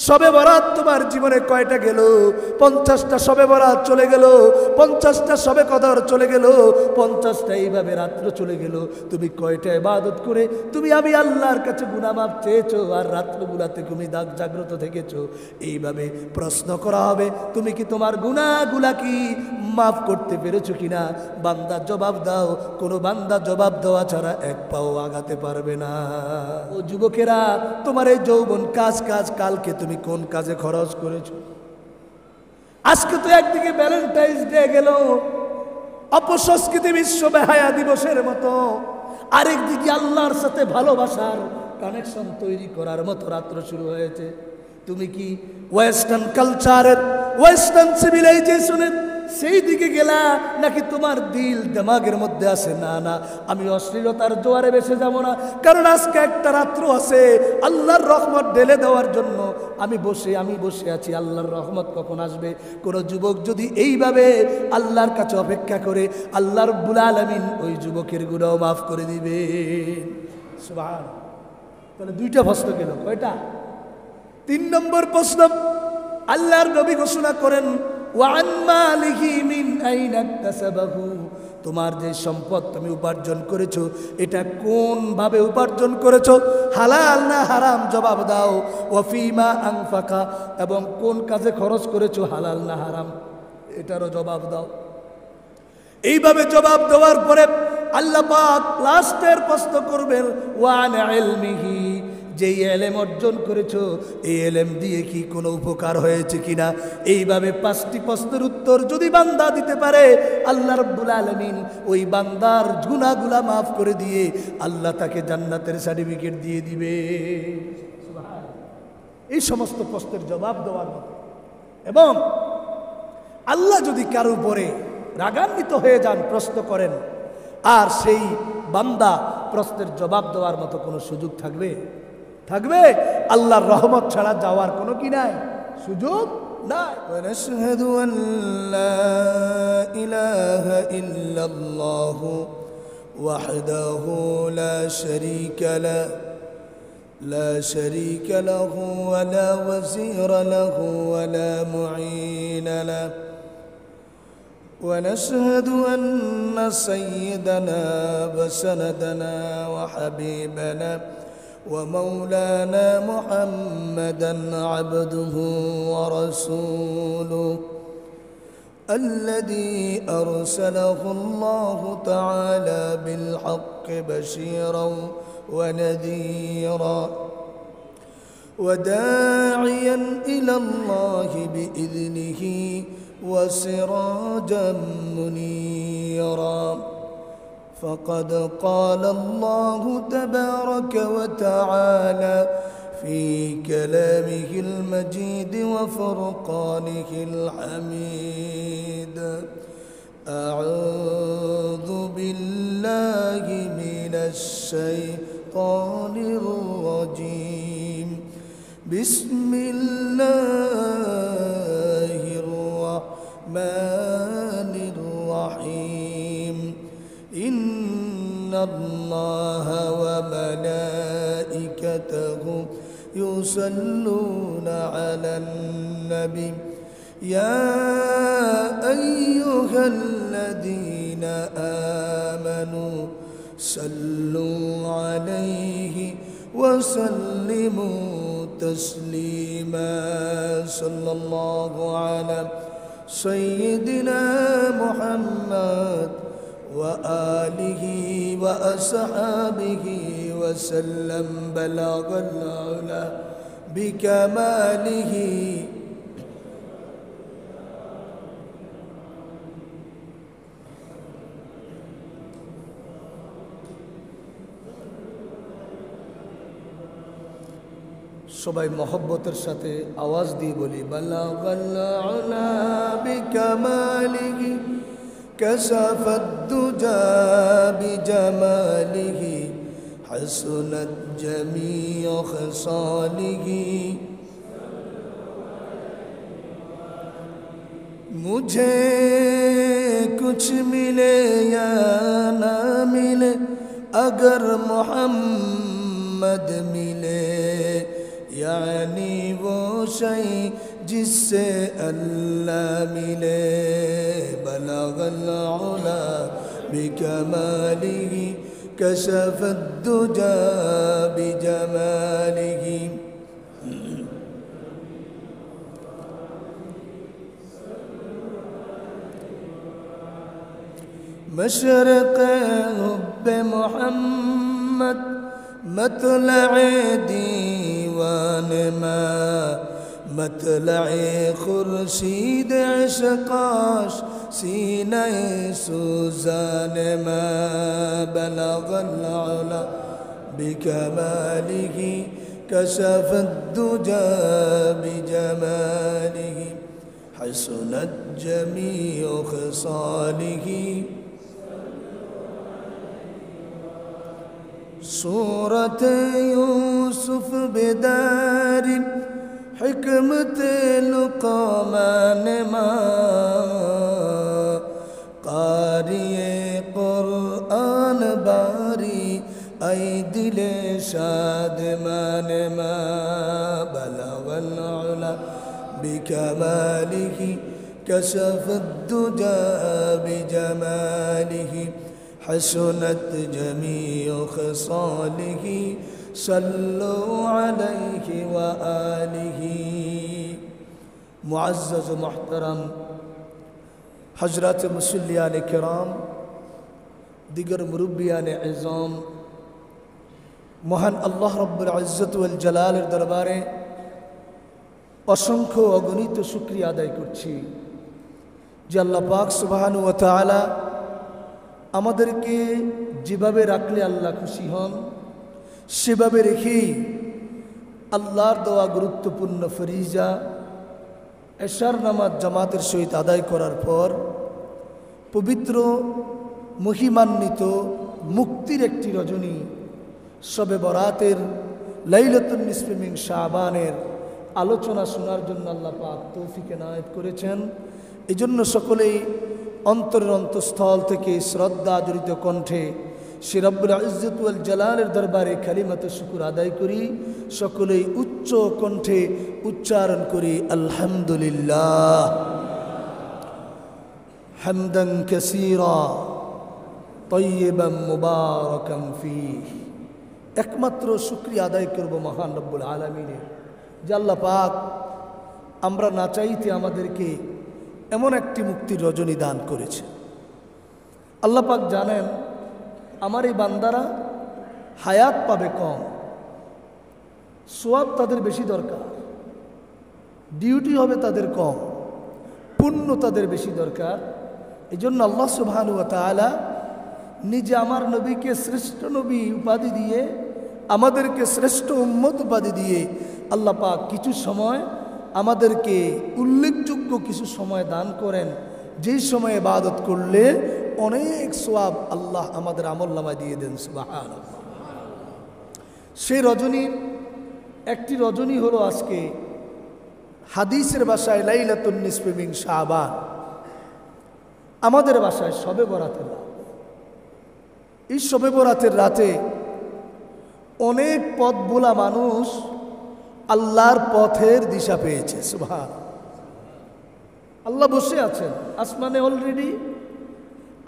শবে বরাত তোমার জীবনে কয়টা গেল? 50টা শবে বরাত চলে গেল, 50টা শবে কদর চলে গেল, 50টা এইভাবে রাত্র চলে গেল। তুমি কয়টা ইবাদত করে তুমি আমি আল্লাহর কাছে গুনাহ মাফ চেয়েছো, আর রাত্রগুলাতে তুমি জাগ্রত থেকেছো? এইভাবে প্রশ্ন করা হবে, তুমি কি তোমার গুনাহগুলা কি মাফ করতে পেরেছো কিনা? বান্দা জবাব দাও। কোনো বান্দা জবাব দেওয়া ছাড়া এক পাও আগাতে পারবে না। ও যুবকেরা, তোমার এই যৌবন কাজ কালকে তুমি কোন কাজে খরচ করেছো? আজকে তো একদিকে ভ্যালেন্টাইন্স ডে গেল, অপসংস্কৃতি বিশ্ব বেহায়া দিবসের মতো, আরেকদিকে আল্লাহর সাথে ভালোবাসার কানেকশন তৈরি করার মতো রাত্র শুরু হয়েছে। তুমি কি ওয়েস্টার্ন কালচারের, ওয়েস্টার্ন সিভিলাইজেশনের সেই দিকে গেলা, নাকি তোমার দিল দিমাগের মধ্যে আছে না না আমি অশ্লীলতার জোয়ারে ভেসে যাব না, কারণ আজকে একটা রাত্র আছে আল্লাহর রহমত ঢেলে দেওয়ার জন্য আমি বসে আছি, আল্লাহর রহমত কখন আসবে? কোন যুবক যদি এইভাবে আল্লাহর কাছে অপেক্ষা করে, আল্লাহ রাব্বুল আলামিন ওই যুবকের গুনাহ মাফ করে দিবে। সুবহান। তাহলে দুইটা প্রশ্ন গেল, কয়টা? 3 নম্বর প্রশ্ন, আল্লাহর নবী ঘোষণা করেন ওয়ান মালিহি মিন আইনা ইকতাসাবাহু, তোমার যে সম্পদ তুমি উপার্জন করেছো এটা কোন ভাবে উপার্জন করেছো? হালাল না হারাম? জবাব দাও। ওয়া ফিমা আনফাকা, এবং কোন কাজে খরচ করেছো, হালাল না হারাম? এটারও জবাব দাও। এইভাবে জবাব দেওয়ার পরে আল্লাহ পাক লাস্টের প্রশ্ন করবেন ওয়ান ইলমিহি, যে এলেম অর্জন করেছো এই এলেম দিয়ে কি কোনো উপকার হয়েছে কিনা? এইভাবে 5টি প্রশ্নের উত্তর যদি বান্দা দিতে পারে, আল্লাহ রাব্বুল আলামিন ওই বান্দার গুনাহগুলা মাফ করে দিয়ে আল্লাহ তাকে জান্নাতের সার্টিফিকেট দিয়ে দিবে। এই সমস্ত প্রশ্নের জবাব দেওয়ার মতো। এবং আল্লাহ যদি কারো উপরে রাগান্বিত হয়ে যান, প্রশ্ন করেন, আর সেই বান্দা প্রশ্নের জবাব দেওয়ার মতো কোনো সুযোগ থাকবে? আল্লাহর রহমত ছাড়া যাওয়ার কোনো কি নাই, সুযোগ নাই। ওয়ানাশহাদু আন লা ইলাহা ইল্লাল্লাহু ওয়াহদাহু লা শারীকা লাহু ওয়া লা ওয়াজিরা লাহু ওয়া লা মুঈনা লাহু। ونشهد أن سيدنا وسندنا وحبيبنا ومولانا محمدا عبده ورسوله الذي أرسله الله تعالى بالحق بشيرا ونذيرا وداعيا إلى الله بإذنه وسراجا منيرا. فقد قال الله تبارك وتعالى في كلامه المجيد وفرقانه الحميد: أعوذ بالله من الشيطان الرجيم. بسم الله الرحمن الرحيم. إن الله وملائكته يصلون على النبي يا أيها الذين آمنوا صلوا عليه وسلموا تسليما. صلى الله على سيدنا محمد وآله وأصحابه وسلم بلغ العلا بكماله. সবাই মহব্বতের সাথে আওয়াজ দিয়ে বলি বালাগাল আলা বিকামালিহি কাশাফাদ দুজা বিজামালিহি হাসনাত জামিউ খিসালিহি. মুঝে কুছ মিলে या না মিলে अगर मोहम्मद मिले यानी वो शई जिससे अल्लाह मिले बलगल उला बिकमालिही कशफत दुजा बिजमालिही मशरक़ हुब्ब मोहम्मद मतलए दीवान मा मतलए खुर्शीद इश्क़ाश सीने सुज़ान मा बलगल उला बिकमालिही कशफत दुजा बिजमालिही हसनत जमीउ ख़िसालिही सूरत यूसुफ बेदार हिकमत लुक़मान मा क़ारिए क़ुरआन बारी ऐ दिले शादमान मा बलगल उला बिकमालिही कशफत दुजा बिजमालिही हसनत जमीउ ख़िसालिही सल्लु अलैहि व आलिही। मुअज़्ज़ज़ मुहतरम हज़रत मुसल्लियान किराम दिगर मुरब्बियान इज़ाम महान अल्लाह रब्बुल इज़्ज़त वल जलालेर दरबारे असंख्य अगणित शुक्रिया आदाय करছি যে আল্লাহ পাক সুবহানাহু ওয়া তাআলা আমাদেরকে যেভাবে রাখলে আল্লাহ খুশি হন সেভাবে রেখেই আল্লাহর দেওয়া গুরুত্বপূর্ণ ফরিজা এশার নামাজ জামাতের সহিত আদায় করার পর পবিত্র মহিমান্বিত মুক্তির একটি রজনী শবে বরাতের লাইলাতুন নিসফে মিন শাবানের আলোচনা শোনার জন্য আল্লাহ পাক তৌফিক এনায়েত করেছেন। এজন্য সকলেই অন্তরের অন্তঃস্থল থেকে শ্রদ্ধা জড়িত কণ্ঠে সে রব্বুল ইজ্জত ওয়াল জালালের দরবারে কালিমাত শুকর আদায় করি, সকলেই উচ্চ কণ্ঠে উচ্চারণ করি আলহামদুলিল্লাহ হামদান কাসীরা তাইয়িবান মুবারাকান ফীহি। একমাত্র শুকরিয়া আদায় করব মহান রব্বুল আলামিনের যে আল্লাহ পাক আমরা না চাইতে আমাদেরকে এমন একটি মুক্তির রজনী দান করেছে। আল্লাহ পাক জানেন আমার এই বান্দারা হায়াত পাবে কম, সোয়াব তাদের বেশি দরকার, ডিউটি হবে তাদের কম, পুণ্য তাদের বেশি দরকার। এই জন্য আল্লাহ সুবহানাহু ওয়া তাআলা নিজে আমার নবীকে শ্রেষ্ঠ নবী উপাধি দিয়ে, আমাদেরকে শ্রেষ্ঠ উম্মত উপাধি দিয়ে আল্লাহ পাক কিছু সময় আমাদেরকে উল্লেখযোগ্য কিছু সময় দান করেন, যেই সময়ে ইবাদত করলে অনেক সওয়াব আল্লাহ আমাদের আমলনামায় দিয়ে দেন। সুবহানাল্লাহ। সেই রজনীর একটি রজনী হলো আজকে হাদিসের ভাষায় লাইলাতুন নিসফে মিন শাবান, আমাদের ভাষায় শবে বরাতের রাত। এই শবে বরাতের রাতে অনেক পথ ভোলা মানুষ আল্লাহর পথের দিশা পেয়েছে। সুবহান আল্লাহ বসে আছেন আসমানে অলরেডি,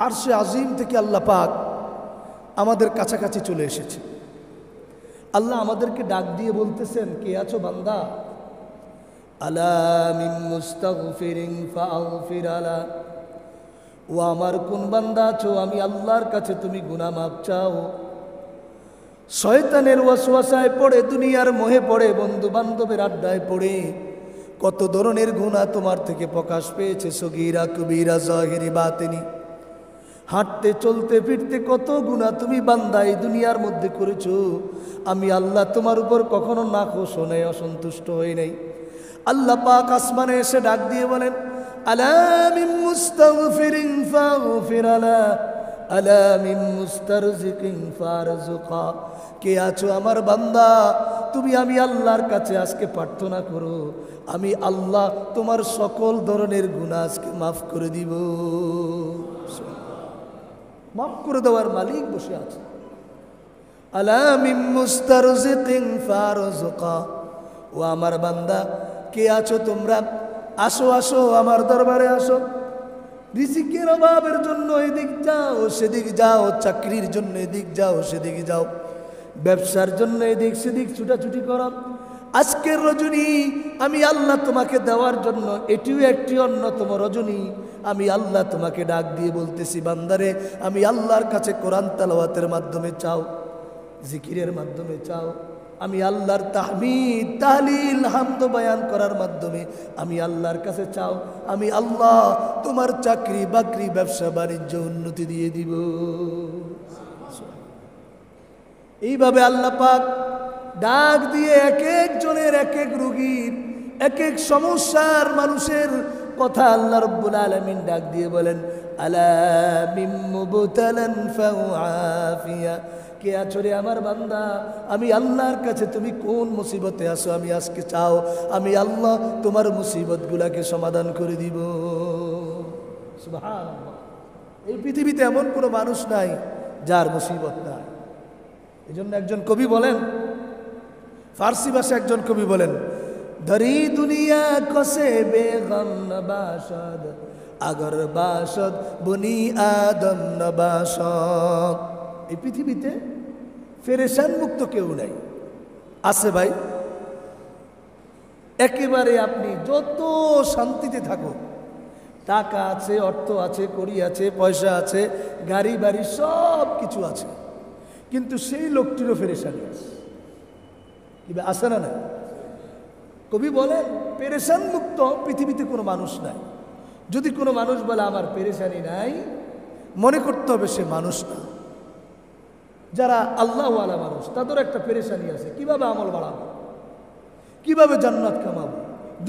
আরশে আজিম থেকে আল্লাহ পাক আমাদের কাছাকাছি চলে এসেছে। আল্লাহ আমাদেরকে ডাক দিয়ে বলতেছেন, কে আছো বান্দা? আলা মিন মুস্তাগফিরিন ফাগফির আলা, ও আমার কোন বান্দা আছো আমি আল্লাহর কাছে তুমি গুনাহ মাফ চাও। শয়তানের ওয়াসওয়াসায় পড়ে, দুনিয়ার মোহে পড়ে, বন্ধু বান্ধবের আড্ডায় পড়ে কত ধরনের গুনাহ তোমার থেকে প্রকাশ পেয়েছে, সগীরা কবিরা জাহিরি বাতিনি। হাঁটতে চলতে ফিরতে কত গুনাহ তুমি বান্দা এই দুনিয়ার মধ্যে করেছো। আমি আল্লাহ তোমার উপর কখনো নাখোশ নাই, অসন্তুষ্ট হই নাই। আল্লাহ পাক আসমানে এসে ডাক দিয়ে বলেন, আলা মিন মুস্তাগফিরিন ফাগফির আলা, আলা মিন মুস্তারজিকিন ফারজুকা। কে আছো আমার বান্দা, তুমি আমি আল্লাহর কাছে আজকে প্রার্থনা করো, আমি আল্লাহ তোমার সকল ধরনের গুনাহ আজকে মাফ করে দিব। মাফ করে দেওয়ার মালিক বসে আছে। আলা মিন মুস্তারজিকিন ফারজুকা, ও আমার বান্দা কে আছো তোমরা? আসো আসো আমার দরবারে আসো। রিজিকের অভাবের জন্য এদিক যাও সেদিক যাও, চাকরির জন্য এদিক যাও সেদিক যাও, ব্যবসার জন্য এদিক সেদিক ছুটাছুটি করো। আজকের রজনী আমি আল্লাহ তোমাকে দেওয়ার জন্য, এটিও একটি অন্যতম রজনী। আমি আল্লাহ তোমাকে ডাক দিয়ে বলতেছি, বান্দারে আমি আল্লাহর কাছে কোরআন তেলাওয়াতের মাধ্যমে চাও, জিকিরের মাধ্যমে চাও, আমি আল্লাহর তাহমিদ তাহলিল হামদ বয়ান করার মাধ্যমে আমি আল্লাহর কাছে চাও, আমি আল্লাহ তোমার চাকরি বাকরি ব্যবসা বাণিজ্য উন্নতি দিয়ে দিব। এইভাবে আল্লাহ পাক ডাক দিয়ে এক একজনের এক এক রোগীর এক এক সমস্যার মানুষের কথা আল্লাহ রাব্বুল আলামিন ডাক দিয়ে বলেন, আলা মিম মুবতালান ফাউআফিয়া। কে আছো রে আমার বান্দা? আমি আল্লাহর কাছে তুমি কোন মুসিবতে আছো আমি আজকে চাও, আমি আল্লাহ তোমার মুসিবতগুলাকে সমাধান করে দিব। সুবহানাল্লাহ। এই পৃথিবীতে এমন কোনো মানুষ নাই যার মুসিবত নাই। এই জন্য একজন কবি বলেন, ফার্সি ভাষা একজন কবি বলেন, ধরি দুনিয়া কসে বেগম নবাসদ, আগর বাসদ বনি আদম নবাসদ। এই পৃথিবীতে ফেরেশান মুক্ত কেউ নাই। আছে ভাই? একেবারে আপনি যত শান্তিতে থাকো, টাকা আছে, অর্থ আছে, কড়ি আছে, পয়সা আছে, গাড়ি বাড়ি সব কিছু আছে, কিন্তু সেই লোকটিরও ফেরেশানি আছে। কিবা আছে না না? কবি বলেন পেরেশান মুক্ত পৃথিবীতে কোনো মানুষ নাই। যদি কোনো মানুষ বলে আমার পেরেশানি নাই, মনে করতে হবে সে মানুষ না। যারা আল্লাহওয়ালা মানুষ তাদের একটা পেরেশানি আছে, কিভাবে আমল বাড়াবো, কিভাবে জান্নাত কামাবো।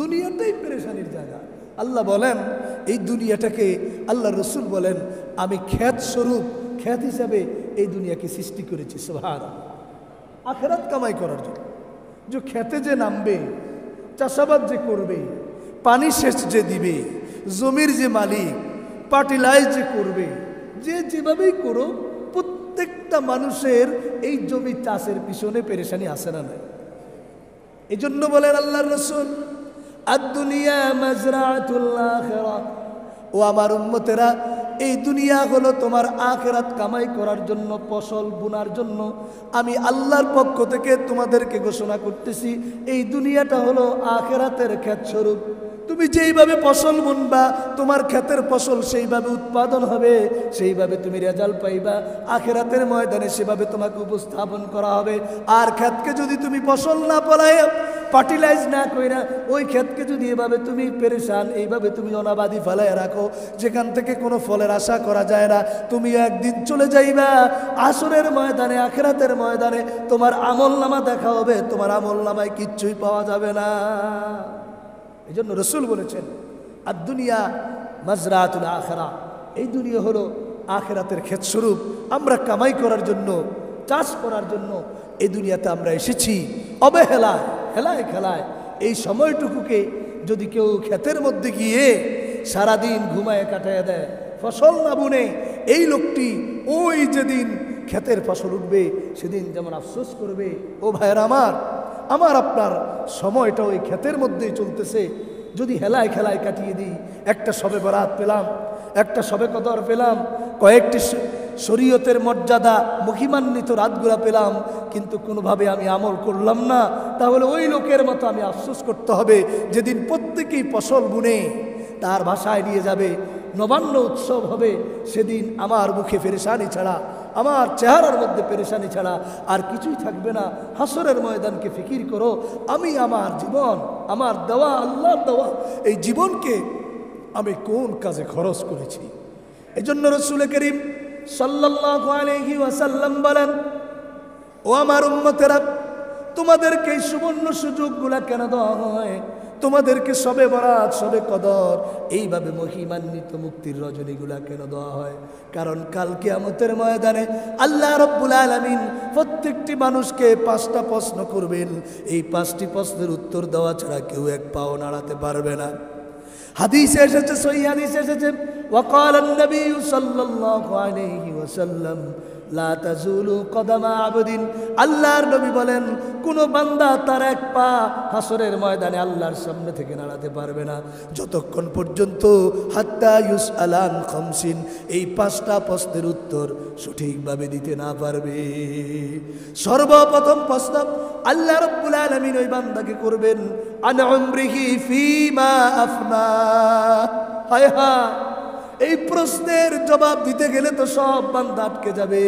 দুনিয়াটাই পেরেশানির জায়গা। আল্লাহ বলেন এই দুনিয়াটাকে, আল্লাহ রসুল বলেন আমি খ্যাত স্বরূপ, খ্যাত হিসাবে এই দুনিয়াকে সৃষ্টি করেছি। সুবহানাল্লাহ। আখিরাত কামাই করার জন্য। যে খেতে যে নামবে, চাষাবাদ যে করবে, পানি সেচ যে দিবে, জমির যে মালিক, পার্টিলাইজ যে করবে, যে যেভাবেই করো, প্রত্যেকটা মানুষের এই জমি চাষের পিছনে পেরেশানি আসে না নাই। এই জন্য বলেন আল্লাহর রাসূল, আদ-দুনিয়া মাজরাতুল আখিরাহ। ও আমার উম্মতেরা, এই দুনিয়া হলো তোমার আখিরাত কামাই করার জন্য, ফসল বোনার জন্য। আমি আল্লাহর পক্ষ থেকে তোমাদেরকে ঘোষণা করতেছি, এই দুনিয়াটা হলো আখিরাতের ক্ষেত স্বরূপ। তুমি যেইভাবে ফসল বুনবা, তোমার ক্ষেতের ফসল সেইভাবে উৎপাদন হবে, সেইভাবে তুমি রেজাল্ট পাইবা। আখিরাতের ময়দানে সেভাবে তোমাকে উপস্থাপন করা হবে। আর ক্ষেতকে যদি তুমি ফসল না ফলায়, ফার্টিলাইজ না কইরা, ওই ক্ষেতকে যদি এভাবে তুমি পেরেশান, এইভাবে তুমি অনাবাদি ফেলায় রাখো, যেখান থেকে কোনো ফলের আশা করা যায় না, তুমি একদিন চলে যাইবা আসরের ময়দানে, আখিরাতের ময়দানে তোমার আমলনামা দেখা হবে, তোমার আমলনামায় কিচ্ছুই পাওয়া যাবে না। এই জন্য রসুল বলেছেন আদ-দুনিয়া মাজরাতুল আখিরাহ। এই দুনিয়া হলো আখিরাতের ক্ষেত স্বরূপ। আমরা কামাই করার জন্য, চাষ করার জন্য এই দুনিয়াতে আমরা এসেছি। অবহেলায়, হেলায় খেলায় এই সময়টুকুকে যদি কেউ ক্ষেতের মধ্যে গিয়ে সারাদিন ঘুমায় কাটায় দেয়, ফসল না বুনে, এই লোকটি ওই যেদিন ক্ষেতের ফসল উঠবে সেদিন যেমন আফসোস করবে। ও ভাইয়েরা আমার আপনার সময়টা ওই ক্ষেতের মধ্যেই চলতেছে। যদি হেলায় খেলায় কাটিয়ে দিই, একটা শবে বরাত পেলাম, একটা শবে কদর পেলাম, কয়েকটি শরীয়তের মর্যাদা মহিমান্বিত রাতগুলা পেলাম, কিন্তু কোনোভাবে আমি আমল করলাম না, তাহলে ওই লোকের মতো আমি আফসোস করতে হবে যেদিন প্রত্যেকেই ফসল বুনে তার বাসায় নিয়ে যাবে, নবান্ন উৎসব হবে, সেদিন আমার মুখে পেরেশানি ছাড়া, আমার চেহারার মধ্যে পেরেশানি ছাড়া আর কিছুই থাকবে না। হাসরের ময়দানকে ফিকির করো, আমি আমার জীবন, আমার দেওয়া, আল্লাহর দেওয়া এই জীবনকে আমি কোন কাজে খরচ করেছি। এই জন্য রাসূল করিম সাল্লাল্লাহু আলাইহি ওয়াসাল্লাম বলেন, ও আমার উম্মতেরা, তোমাদেরকে এই সুবর্ণ সুযোগগুলা কেন দেওয়া হয়? তোমাদেরকে শবে বরাত, শবে কদর, এইভাবে মহিমান্বিত মুক্তির রজনীগুলা কেন দেওয়া হয়? কারণ কাল কিয়ামতের ময়দানে আল্লাহ রাব্বুল আলামিন প্রত্যেকটি মানুষকে 5টা প্রশ্ন করবেন। এই 5টি প্রশ্নের উত্তর দেওয়া ছাড়া কেউ এক পাও নাড়াতে পারবে না। হাদিসে এসেছে, সহিহ হাদিসে এসেছে, ওয়াকাল আন-নবী সাল্লাল্লাহু আলাইহি ওয়াসাল্লাম, লা তাজুলু কদামা আবদিন, আল্লাহর নবী বলেন কোন বান্দা তার এক পা হাসরের ময়দানে আল্লাহর সামনে থেকে নাড়াতে পারবে না যতক্ষণ পর্যন্ত হাত্তা ইউসআলান খামসিন, এই 5টা প্রশ্নের উত্তর সঠিকভাবে দিতে না পারবে। সর্বপ্রথম প্রশ্ন আল্লাহ রাব্বুল আলামিন ওই বান্দাকে করবেন আন উমরিহি ফীমা আফনা। হায় হায়, এই প্রশ্নের জবাব দিতে গেলে তো সব বান্দা আটকে যাবে।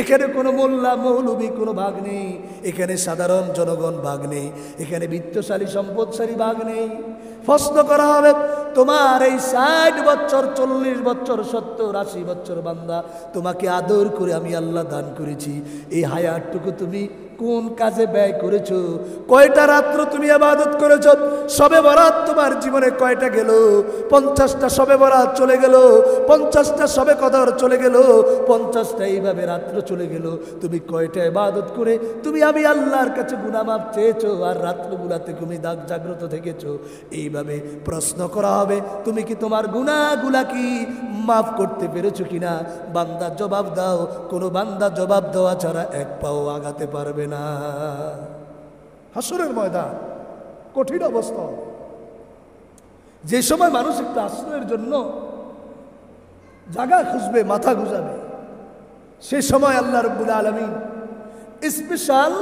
এখানে কোনো মোল্লা মৌলবী কোনো ভাগ নেই, এখানে সাধারণ জনগণ ভাগ নেই, এখানে বিত্তশালী সম্পদশালী ভাগ নেই। প্রশ্ন করা হবে তোমার এই 60 বছর 40 বছর 70 80 বছর বান্দা, তোমাকে আদর করে আমি আল্লাহ দান করেছি, এই হায়াতটুকু তুমি কোন কাজে ব্যয় করেছো? কয়টা রাত্র তুমি ইবাদত করেছো? শবে বরাত তোমার জীবনে কয়টা গেল? 50টা শবে বরাত চলে গেল, 50টা শবে কদর চলে গেল, 50টা এইভাবে রাত্র চলে গেল। তুমি কয়টা ইবাদত করে তুমি আমি আল্লাহর কাছে গুনাহ মাফ চেয়েছো, আর রাত্রগুলাতে তুমি জাগ্রত থেকেছো? এইভাবে প্রশ্ন করা হবে তুমি কি তোমার গুনাহগুলা কি মাফ করতে পেরেছো কিনা? বান্দা জবাব দাও। কোনো বান্দা জবাব দেওয়া ছাড়া এক পাও আগাতে পারবে না। হাসরের ময়দান কঠিন অবস্থা, যে সময় মানুষ একটু আশ্রয়ের জন্য জায়গা খুঁজবে, মাথা গুজাবে, সে সময় আল্লাহ রাব্বুল আলামিন স্পেশাল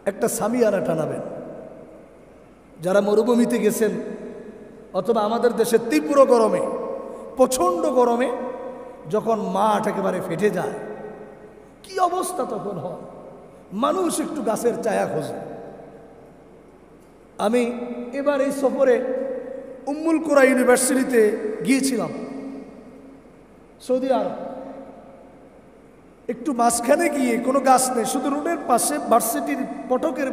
একটা সামিয়ানা টানাবেন। যারা মরুভূমিতে গেছেন অথবা আমাদের দেশে তীব্র গরমে, প্রচণ্ড গরমে যখন মাঠ একেবারে ফেটে যায়, কি অবস্থা তখন হয়, মানুষ একটু গাছের ছায়া খোঁজে। আমি এবার এই সফরে উম্মুল কুরা ইউনিভার্সিটিতে গিয়েছিলাম, সৌদি আরব। একটু মাঝখানে গিয়ে কোনো গাছ নেই, শুধু রোডের পাশে ভার্সিটির ফটকের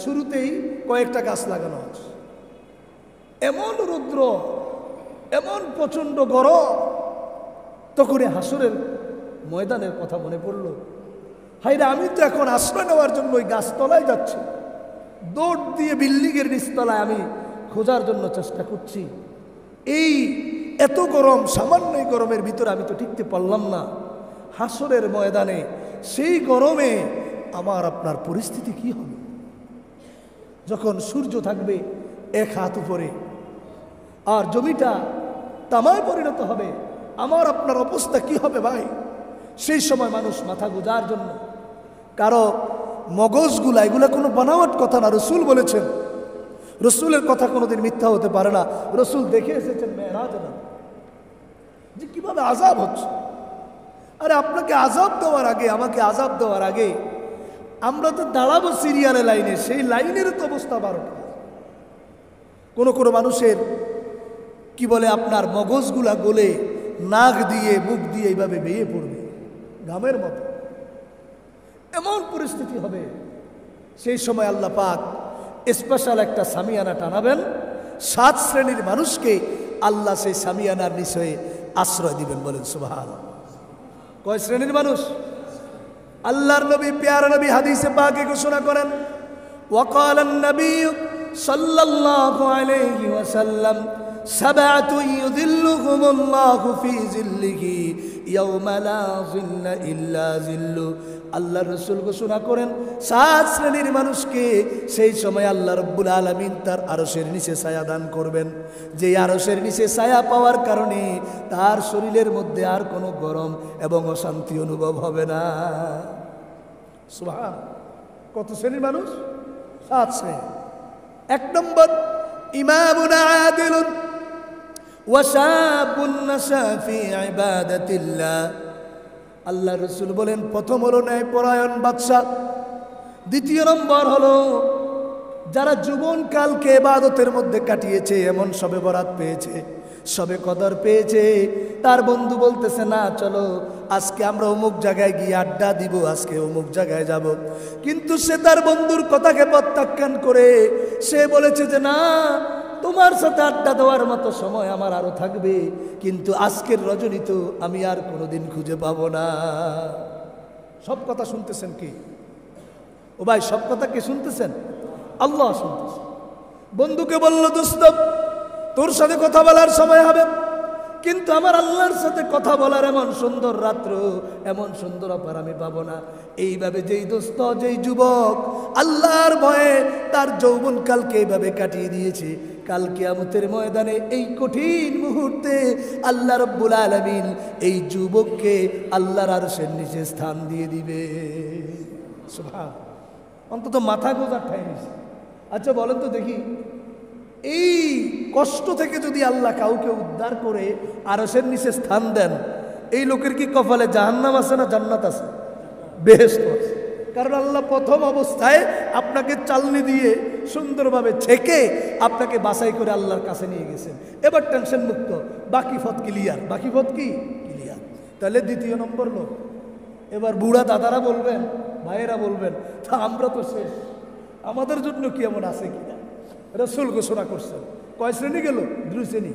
শুরুতেই কয়েকটা গাছ লাগানো আছে। এমন রৌদ্র, এমন প্রচণ্ড গরম, তখনই হাসরের ময়দানের কথা মনে পড়ল। হাইরে, আমি তো এখন আশ্রয় নেওয়ার জন্য ওই গাছতলায় যাচ্ছি, দৌড় দিয়ে বিল্ডিংয়ের নিচতলায় আমি খোঁজার জন্য চেষ্টা করছি। এই এত গরম, সামান্য এই গরমের ভিতরে আমি তো টিকতে পারলাম না। হাসরের ময়দানে সেই গরমে আমার আপনার পরিস্থিতি কি হবে? যখন সূর্য থাকবে 1 হাত উপরে আর জমিটা তামায় পরিণত হবে, আমার আপনার অবস্থা কি হবে ভাই? সেই সময় মানুষ মাথা গোজার জন্য, কারো মগজগুলা, এগুলা কোনো বানাওয়াট কথা না, রসুল বলেছেন। রসুলের কথা কোনোদিন মিথ্যা হতে পারে না। রসুল দেখে এসেছেন মেরাজে না, যে কিভাবে আযাব হচ্ছে। আরে আপনাকে আযাব দেওয়ার আগে, আমাকে আযাব দেওয়ার আগে আমরা তো দাঁড়াবো সিরিয়ালে লাইনে, সেই লাইনের তো অবস্থা 12টা। কোনো মানুষের কি বলে আপনার মগজগুলা গলে নাক দিয়ে মুখ দিয়ে এইভাবে বেয়ে পড়বে ঘামের মতো, এমন পরিস্থিতি হবে। সেই সময় আল্লাহ পাক স্পেশাল একটা সামিয়ানা টানাবেন। 7 শ্রেণীর মানুষকে আল্লাহ সেই সামিয়ানার নিচে আশ্রয় দিবেন। বলেন সুবহানাল্লাহ। কয় শ্রেণীর মানুষ? আল্লাহর নবী, প্যারা নবী হাদিসে পাকে ঘোষণা করেন, ওয়াকালান নবী সাল্লাল্লাহু আলাইহি ওয়াসাল্লাম, সাবআতু ইউযিল্লুহুমুল্লাহু ফি যিল্লিহি ইয়াওমা লা যিল্লা ইল্লা যিল্লু। আল্লাহ রসুল ঘোষণা করেন 7 শ্রেণীর মানুষকে সেই সময় আল্লাহ রাব্বুল আলামিন তার আরশের নিচে ছায়া দান করবেন, যে আরশের নিচে ছায়া পাওয়ার কারণে তার শরীরের মধ্যে আর কোনো গরম এবং অশান্তি অনুভব হবে না। সুবহান। কত শ্রেণীর মানুষ? 7 শ্রেণী। 1 নম্বর, ইমামুন আদিলুন ওয়া শাবুন নাশা ফি ইবাদাতিল্লাহ। আল্লাহ রসুল বলেন, প্রথম হলো ন্যায়পরায়ণ বাদশা। 2 নম্বর হলো যারা জীবনকালকে ইবাদতের মধ্যে কাটিয়েছে, এমন শবে বরাত পেয়েছে, শবে কদর পেয়েছে। তার বন্ধু বলতেছে, না চলো আজকে আমরা অমুক জায়গায় গিয়ে আড্ডা দিব, আজকে অমুক জায়গায় যাব। কিন্তু সে তার বন্ধুর কথাকে প্রত্যাখ্যান করে সে বলেছে যে না, তোমার সাথে আড্ডা দেওয়ার মতো সময় আমার আরো থাকবে, কিন্তু আজকের রজনী তো আমি আর কোনোদিন খুঁজে পাবো না। সব কথা শুনতেছেন কি? ও ভাই, সব কথা কে শুনতেছেন? আল্লাহ শুনতেছেন। বন্ধুকে বলল, দোস্ত তোর সাথে কথা বলার সময় হবে, কিন্তু আমার আল্লাহর সাথে কথা বলার এমন সুন্দর রাত্র, এমন সুন্দর অপার আমি পাবো না। এইভাবে যেই দোস্ত, যেই যুবক আল্লাহর ভয়ে তার যৌবনকালকে এইভাবে কাটিয়ে দিয়েছে, কাল কিয়ামতের ময়দানে এই কঠিন মুহূর্তে আল্লাহ রাব্বুল আলামিন এই যুবককে আল্লাহর আরশের নিচে স্থান দিয়ে দিবে। সুবহান, অন্তত মাথা গোজার ঠাঁই নিছে। আচ্ছা বলেন তো দেখি, এই কষ্ট থেকে যদি আল্লাহ কাউকে উদ্ধার করে আরশের নিচে স্থান দেন, এই লোকের কি কপালে জাহান্নাম আছে না জান্নাত আছে? বেহেশত আছে। কারণ আল্লাহ প্রথম অবস্থায় আপনাকে চালনি দিয়ে সুন্দরভাবে ছেকে আপনাকে বাছাই করে আল্লাহর কাছে নিয়ে গেছেন। এবার টেনশন মুক্ত, বাকি পথ ক্লিয়ার। বাকি পথ কি ক্লিয়ার? তাহলে দ্বিতীয় নম্বর লোক। এবার বুড়া দাদারা বলবেন, ভাইয়েরা বলবেন, তা আমরা তো শেষ, আমাদের জন্য কি এমন আছে কিনা? রাসূল ঘোষণা করছেন। কয় শ্রেণী গেল? 2 শ্রেণী।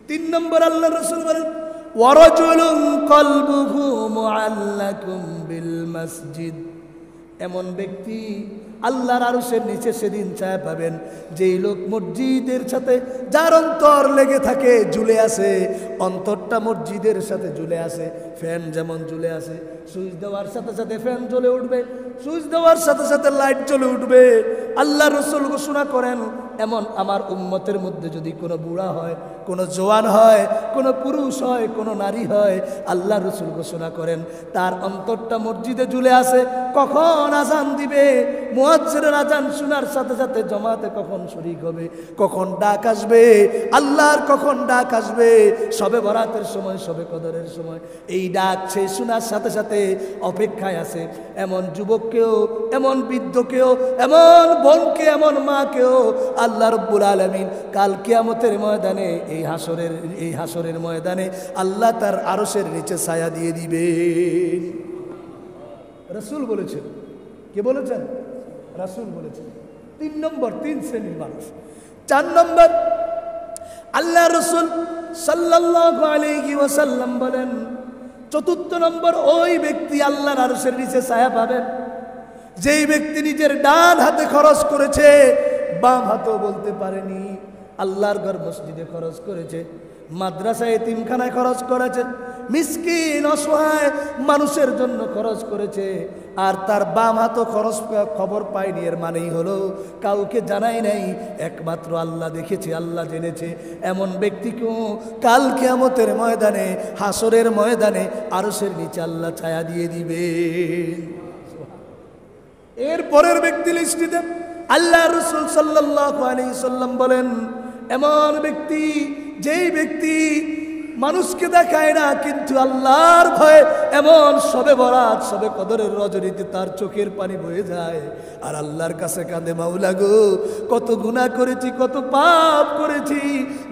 3 নম্বর আল্লাহ রাসূল বলেন, ওয়ারাজুলুন কলবুহু মুআল্লাকুম বিল মসজিদ। এমন ব্যক্তি আল্লাহর আরশের নিচে সেদিন ছায়া পাবেন, যেই লোক মসজিদের সাথে যার অন্তর লেগে থাকে, ঝুলে আছে, অন্তরটা মসজিদের সাথে ঝুলে আছে। ফ্যান যেমন ঝুলে আছে, সুইচ দেওয়ার সাথে সাথে ফ্যান জ্বলে উঠবে, সুইচ দেওয়ার সাথে সাথে লাইট জ্বলে উঠবে। আল্লাহ রাসূল ঘোষণা করেন, এমন আমার উম্মতের মধ্যে যদি কোনো বুড়া হয়, কোনো জওয়ান হয়, কোনো পুরুষ হয়, কোনো নারী হয়, আল্লাহ রাসূল ঘোষণা করেন তার অন্তরটা মসজিদে ঝুলে আছে। কখন আজান দিবে, মুয়াজ্জিনের আজান শোনার সাথে সাথে জমাতে কখন শরীক হবে, কখন ডাক আসবে, আল্লাহর কখন ডাক আসবে, শবে বরাতের সময়, শবে কদরের সময়, এই ডাক সে শোনার সাথে সাথে অপেক্ষায় আছে। এমন যুবককেও, এমন বৃদ্ধকেও, এমন বোনকে, এমন মাকেও আল্লাহ রাব্বুল আলামিন কাল কিয়ামতের ময়দানে, এই হাসরের ময়দানে আল্লাহ তার আরশের নিচে ছায়া দিয়ে দিবে। রাসূল বলেছেন। কে বলেছেন? রাসূল বলেছেন। 3 নম্বর, 3 শ্রেণীর মানুষ। 4 নম্বর আল্লাহ রাসূল সাল্লাল্লাহু আলাইহি ওয়াসাল্লাম বলেন, 4র্থ নম্বর ওই ব্যক্তি আল্লাহর আরশের নিচে ছায়া পাবেন, যেই ব্যক্তি নিজের ডান হাতে খরচ করেছে, বাম হাতেও বলতে পারেনি। আল্লাহর ঘর মসজিদে খরচ করেছে, মাদ্রাসায় এতিমখানায় খরচ করেছে, মিসকিন অসহায় মানুষের জন্য খরচ করেছে, আর তার বাম হাতও খবর পায়নি। এর মানেই হলো কাউকে জানাই নাই, একমাত্র আল্লাহ দেখেছে, আল্লাহ জেনেছে। এমন ব্যক্তিকেও কাল কিয়ামতের ময়দানে, হাসরের ময়দানে আরশের নিচে আল্লাহ ছায়া দিয়ে দিবে। এর পরের ব্যক্তি লিস্টিতে আল্লাহ রাসূল সাল্লাল্লাহু আলাইহি সাল্লাম বলেন, এমন ব্যক্তি, যেই ব্যক্তি মানুষকে দেখায় না কিন্তু আল্লাহর ভয়ে এমন শবে বরাত, শবে কদরের রজনীতে তার চোখের পানি বয়ে যায় আর আল্লাহর কাছে কাঁদে, মাওলা গো কত গুনাহ করেছি, কত পাপ করেছি,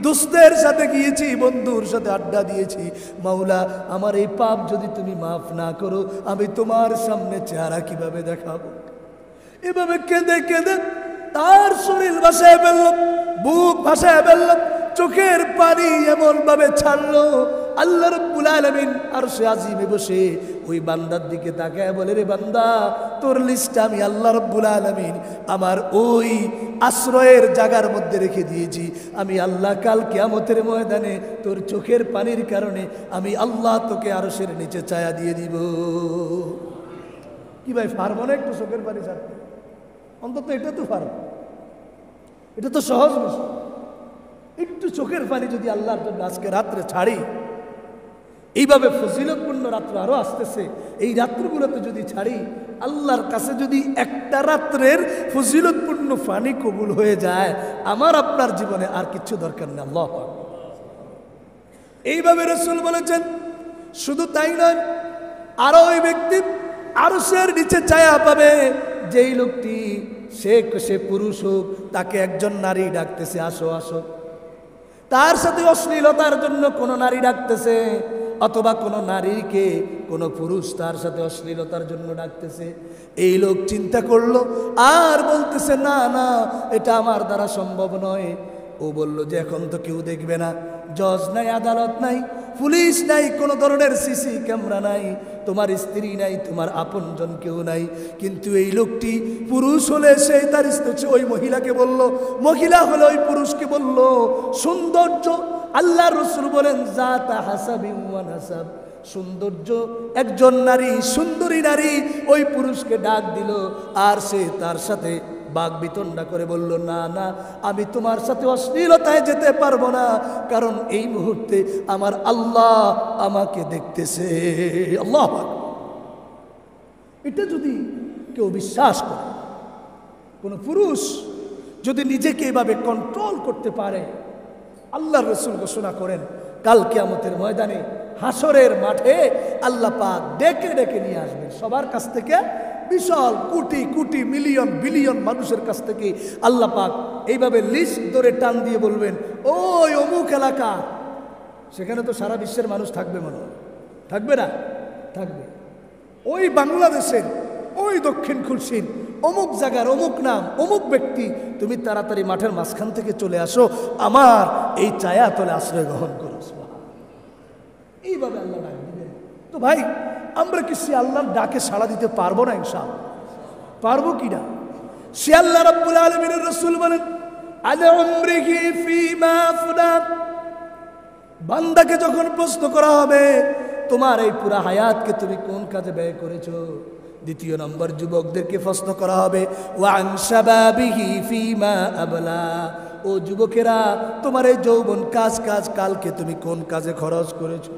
দোস্তের সাথে গিয়েছি, বন্ধুর সাথে আড্ডা দিয়েছি, মাওলা আমার এই পাপ যদি তুমি মাফ না করো, আমি তোমার সামনে চেহারা কিভাবে দেখাবো? এভাবে কেঁদে কেঁদে তার শরীর ভাসায় ফেলল, বুক ভাসায় ফেলল, চোখের পানি এমন ভাবে ছাড়লো। আল্লাহ রাব্বুল আলামিন আরশে আজিমে বসে ওই বান্দার দিকে তাকায় বলে, রে বান্দা, তোর লিস্টটা আমি আল্লাহ রাব্বুল আলামিন আমার ওই আশ্রয়ের জায়গার মধ্যে রেখে দিয়েছি। আমি আল্লাহ কাল কিয়ামতের ময়দানে তোর চোখের পানির কারণে আমি আল্লাহ তোকে আরশের নিচে ছায়া দিয়ে দিব। কি ভাই, পারবো না একটু চোখের পানি ছাড়তে? অন্তত এটা তো পারবো, এটা তো সহজ বিষয়। একটু চোখের পানি যদি আল্লাহর জন্য আজকে রাত্রে ছাড়ি, এইভাবে ফজিলতপূর্ণ রাত্র আরো আসতেছে, এই রাত্রগুলোতে যদি ছাড়ি, আল্লাহর কাছে যদি একটা রাত্রের ফজিলতপূর্ণ পানি কবুল হয়ে যায়, আমার আপনার জীবনে আর কিছু দরকার নেই। আল্লাহ এইভাবে রাসূল বলেছেন। শুধু তাই নয়, আরো ওই ব্যক্তি আরশের নিচে ছায়া পাবে, যেই লোকটি সে পুরুষ হোক, তাকে একজন নারী ডাকতেছে, আসো আসো, তার সাথে অশ্লীলতার জন্য কোনো নারী ডাকতেছে, অথবা কোনো নারীকে কোনো পুরুষ তার সাথে অশ্লীলতার জন্য ডাকতেছে। এই লোক চিন্তা করলো আর বলতেছে, না না, এটা আমার দ্বারা সম্ভব নয়। ও বলল যে এখন তো কেউ দেখবে না, জজ নাই, আদালত নাই, পুলিশ নাই, কোনো ধরনের সিসি ক্যামেরা নাই, তোমার স্ত্রী নাই, তোমার আপনজন কেউ নাই। কিন্তু এই লোকটি পুরুষ হলে সে তার ওই মহিলাকে বলল, মহিলা হলে ওই পুরুষকে বলল, সৌন্দর্য আল্লাহ রাসূল বলেন জাতা হাসাবি ওয়া নাসাব, সৌন্দর্য একজন নারী, সুন্দরী নারী ওই পুরুষকে ডাক দিল, আর সে তার সাথে বাক বিতণ্ডা করে বলল, না না, আমি তোমার সাথে অশ্লীলতায় যেতে পারবো না, কারণ এই মুহূর্তে আমার আল্লাহ আমাকে দেখতেছে। আল্লাহু আকবার। এটা যদি কেউ বিশ্বাস করে, কোন পুরুষ যদি নিজেকে এভাবে কন্ট্রোল করতে পারে, আল্লাহর রাসূল ঘোষণা করেন কাল কিয়ামতের ময়দানে হাসরের মাঠে আল্লাহ পাক ডেকে ডেকে নিয়ে আসবেন সবার কাছ থেকে, বিশাল কোটি কোটি মিলিয়ন বিলিয়ন মানুষের কাছ থেকে আল্লাহ পাক এইভাবে লিস্ট ধরে টান দিয়ে বলবেন, ওই অমুক এলাকা, সেখানে তো সারা বিশ্বের মানুষ থাকবে, মনে হয় থাকবে না? থাকবে। ওই বাংলাদেশের ওই দক্ষিণ খুলশিন অমুক জায়গার অমুক নাম অমুক ব্যক্তি, তুমি তাড়াতাড়ি মাঠের মাঝখান থেকে চলে আসো, আমার এই ছায়া তলে আশ্রয় গ্রহণ করো। এইভাবে আল্লাহ ডাক দিবেন। তো ভাই, আমরা কি সে আল্লাহর ডাকে সাড়া দিতে পারবো না? ইনশাআল্লাহ পারবো কিনা? সে আল্লাহ রাব্বুল আলামিনের রাসূল বলেন, আলা উমরিহি ফীমা আফনা, বান্দাকে যখন প্রশ্ন করা হবে তোমার এই পুরা হায়াতকে তুমি কোন কাজে ব্যয় করেছো, দ্বিতীয় নম্বর যুবকদেরকে প্রশ্ন করা হবে, ওয়া আন শাবাবিহি ফীমা আবলা, ও যুবকেরা তোমার এই যৌবন কালকে তুমি কোন কাজে খরচ করেছো।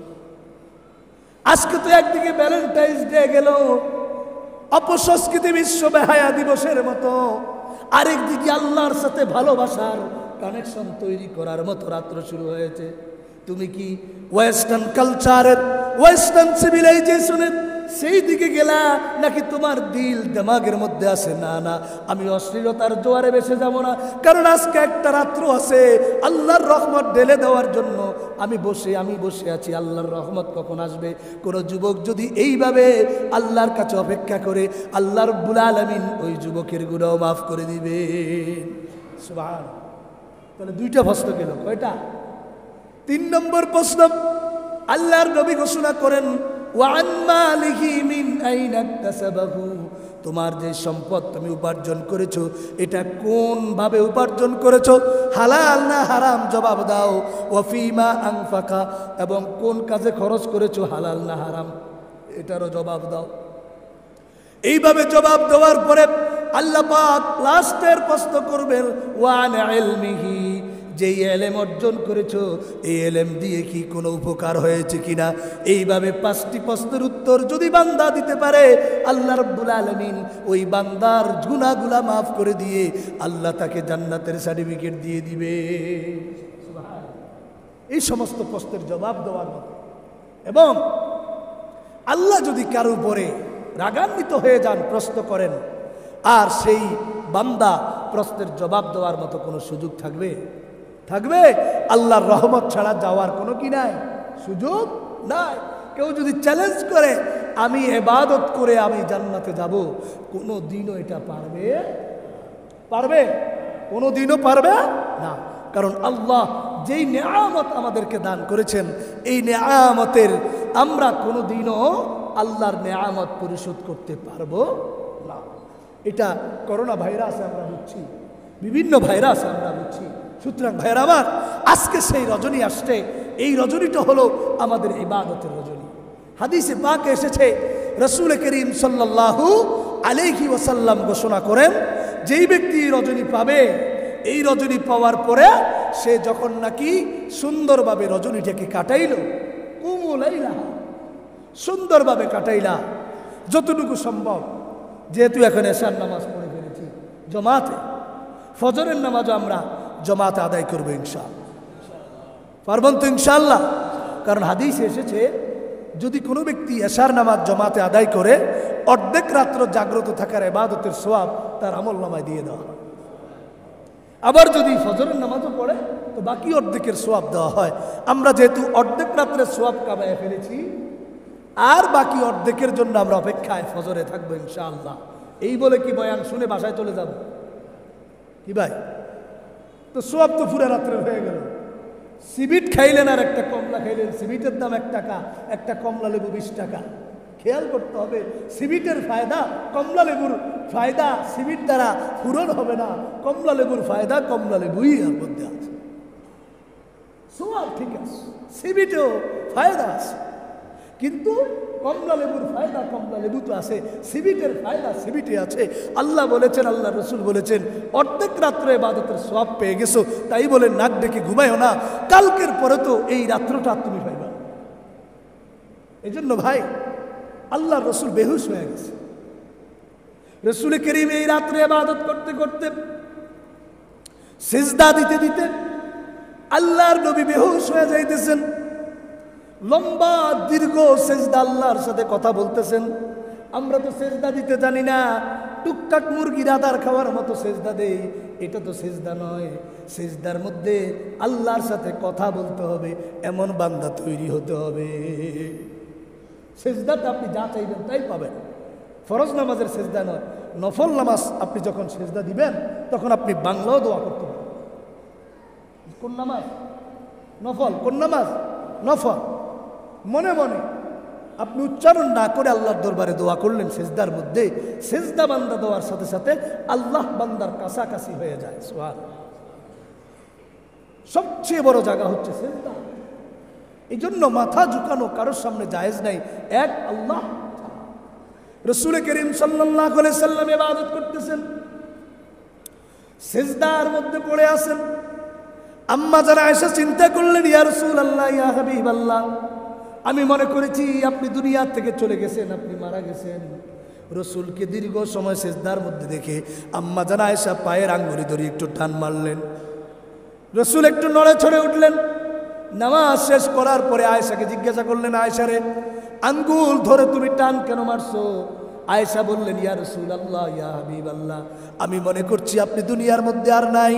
আজকে তো একদিকে ভ্যালেন্টাইন্স ডে গেল, অপসংস্কৃতি বিশ্ব বেহায়া দিবসের মতো, আরেকদিকে আল্লাহর সাথে ভালোবাসার কানেকশন তৈরি করার মতো রাত্র শুরু হয়েছে। তুমি কি ওয়েস্টার্ন কালচারের, ওয়েস্টার্ন সিভিলাইজেশনের সেই দিকে গেলা, নাকি তোমার দিল দিমাগের মধ্যে আছে না না আমি অশ্লীলতার জোয়ারে ভেসে যাব না, কারণ আজকে একটা রাত্র আছে আল্লাহর রহমত ঢেলে দেওয়ার জন্য আমি বসে আছি, আল্লাহর রহমত কখন আসবে। কোন যুবক যদি এইভাবে আল্লাহর কাছে অপেক্ষা করে, আল্লাহ রাব্বুল আলামিন ওই যুবকের গুনাহ মাফ করে দিবেন। সুবহানাল্লাহ। তাহলে দুইটা প্রশ্ন গেল, কয়টা? 3 নম্বর প্রশ্ন, আল্লাহর নবী ঘোষণা করেন, ওয়ান মালিহি মিন আইনা ইকতাসাবাহু, তোমার যে সম্পদ তুমি উপার্জন করেছো এটা কোন ভাবে উপার্জন করেছো, হালাল না হারাম জবাব দাও। ওয়া ফীমা আনফাকা, এবং কোন কাজে খরচ করেছো, হালাল না হারাম এটারও জবাব দাও। এইভাবে জবাব দেওয়ার পরে আল্লাহ পাক লাস্টের প্রশ্ন করবেন, ওয়ান ইলমিহি, যে এলেম অর্জন করেছো এই এলেম দিয়ে কি কোনো উপকার হয়েছে কিনা। এইভাবে 5টি প্রশ্নের উত্তর যদি বান্দা দিতে পারে, আল্লাহ রাব্বুল আলামিন ওই বান্দার গুনাহগুলা মাফ করে দিয়ে আল্লাহ তাকে জান্নাতের সার্টিফিকেট দিয়ে দিবে। এই সমস্ত প্রশ্নের জবাব দেওয়ার মতো। এবং আল্লাহ যদি কারো উপরে রাগান্বিত হয়ে যান, প্রশ্ন করেন, আর সেই বান্দা প্রশ্নের জবাব দেওয়ার মতো কোনো সুযোগ থাকবে? আল্লাহর রহমত ছাড়া যাওয়ার কোনো কি নাই, সুযোগ নাই। কেউ যদি চ্যালেঞ্জ করে আমি ইবাদত করে আমি জান্নাতে যাব, কোনো দিনও এটা পারবে? কোনো দিনও পারবে না। কারণ আল্লাহ যেই নেয়ামত আমাদেরকে দান করেছেন, এই নেয়ামতের আমরা কোনো দিনও আল্লাহর নেয়ামত পরিশোধ করতে পারবো না। এটা করোনা ভাইরাস আমরা বুঝছি, বিভিন্ন ভাইরাস আমরা বুঝছি। সুতরাং ভাইরা আমার, আজকে সেই রজনী আসছে, এই রজনীটা হলো আমাদের ইবাদতের রজনী। হাদিসে পাকে এসেছে, রাসূল করিম সাল্লাল্লাহু আলাইহি ওয়াসাল্লাম ঘোষণা করেন, যেই ব্যক্তি রজনী পাবে, এই রজনী পাওয়ার পরে সে যখন নাকি সুন্দরভাবে রজনীটাকে কাটাইল, কুমুলাইলা, সুন্দরভাবে কাটাইলা যতটুকু সম্ভব। যেহেতু এখন এশার নামাজ পড়ে ফেলেছি জমাতে, ফজরের নামাজও আমরা জমাতে আদায় করবো ইনশাআল্লাহ। পারবেন তো ইনশাআল্লাহ? কারণ হাদিসে এসেছে, যদি কোনো ব্যক্তি এশার নামাজ জমাতে আদায় করে, অর্ধেক রাত্র জাগ্রত থাকার ইবাদতের সওয়াব তার আমলনামায় দিয়ে দেওয়া হয়। আবার যদি ফজরের নামাজও পড়ে তো বাকি অর্ধেকের সওয়াব দেওয়া হয়। আমরা যেহেতু অর্ধেক রাত্রের সওয়াব কামায় ফেলেছি, আর বাকি অর্ধেকের জন্য আমরা অপেক্ষায় ফজরে থাকবো ইনশাআল্লাহ। এই বলে কি বয়ান শুনে বাসায় চলে যাব? কি ভাই, তো সব তো পুরো রাত্রে হয়ে গেল। সিবিট খাইলেন আর একটা কমলা খাইলেন, সিবিটের দাম 1 টাকা, একটা কমলা লেবু 20 টাকা। খেয়াল করতে হবে, সিবিটের ফায়দা কমলা লেবুর ফায়দা সিবিট দ্বারা পূরণ হবে না। কমলা লেবুর ফায়দা কমলা লেবুই এর মধ্যে আছে। সব ঠিক আছে, সিবিটেও ফায়দা আছে, কিন্তু কমলা লেবুর ফায়দা কমলা লেবু তো আছে, সিবিটের ফায়দা সিবিটে আছে। আল্লাহ বলেছেন, আল্লাহ রসুল বলেছেন, অর্ধেক রাত্রে ইবাদতের সওয়াব পেয়ে গেছো, তাই বলে নাক ডেকে ঘুমাইও না, কালকের পরে তো এই রাত্রটা তুমি পাইবা। এই জন্য ভাই, আল্লাহ রসুল বেহুশ হয়ে গেছে। রসুল করিম এই রাত্রে ইবাদত করতে করতে, সিজদা দিতে দিতে আল্লাহর নবী বেহুশ হয়ে যাইতেছেন। লম্বা দীর্ঘ সেজদা, আল্লাহর সাথে কথা বলতেছেন। আমরা তো সেজদা দিতে জানি না, টুকটাক মুরগির আদার খাওয়ার মতো সেজদা দেই। এটা তো সেজদা নয়, সেজদার মধ্যে আল্লাহর সাথে কথা বলতে হবে, এমন বান্দা তৈরি হতে হবে। সেজদাটা আপনি যা চাইবেন তাই পাবেন। ফরজ নামাজের সেজদা নয়, নফল নামাজ আপনি যখন সেজদা দিবেন তখন আপনি বাংলাও দোয়া করতে পারেন। কোন নামাজ? নফল। কোন নামাজ? নফল। মনে মনে আপনি উচ্চারণ না করে আল্লাহর দরবারে দোয়া করলেন সেজদার মধ্যে, সেজদা বান্দা দেওয়ার সাথে সাথে আল্লাহ বান্দার কাছাকাছি হয়ে যায়। সুবহানাল্লাহ। সবচেয়ে বড় জায়গা হচ্ছে সেজদা। এই জন্য মাথা ঝুঁকানো কারোর সামনে জায়েজ নাই, এক আল্লাহ। রাসূল করিম সাল্লাল্লাহু আলাইহি সাল্লাম ইবাদত করতেছেন, সেজদার মধ্যে পড়ে আছেন। আম্মা যারা আয়েশা চিন্তা করলেন, ইয়া রাসূলুল্লাহ, ইয়া হাবিবাল্লাহ, আমি মনে করেছি আপনি দুনিয়া থেকে চলে গেছেন, আপনি মারা গেছেন। রসুলকে দীর্ঘ সময় সেজদার মধ্যে দেখে আম্মা জান আয়েশা পায়ের আঙ্গুলি ধরে একটু টান মারলেন। রসুল একটু নড়ে ছড়ে উঠলেন। নামাজ শেষ করার পরে আয়েশাকে জিজ্ঞাসা করলেন, আয়েশা রে, আঙ্গুল ধরে তুমি টান কেন মারছো? আয়েশা বললেন, ইয়া রাসূলুল্লাহ, ইয়া হাবিবাল্লাহ, আমি মনে করছি আপনি দুনিয়ার মধ্যে আর নাই।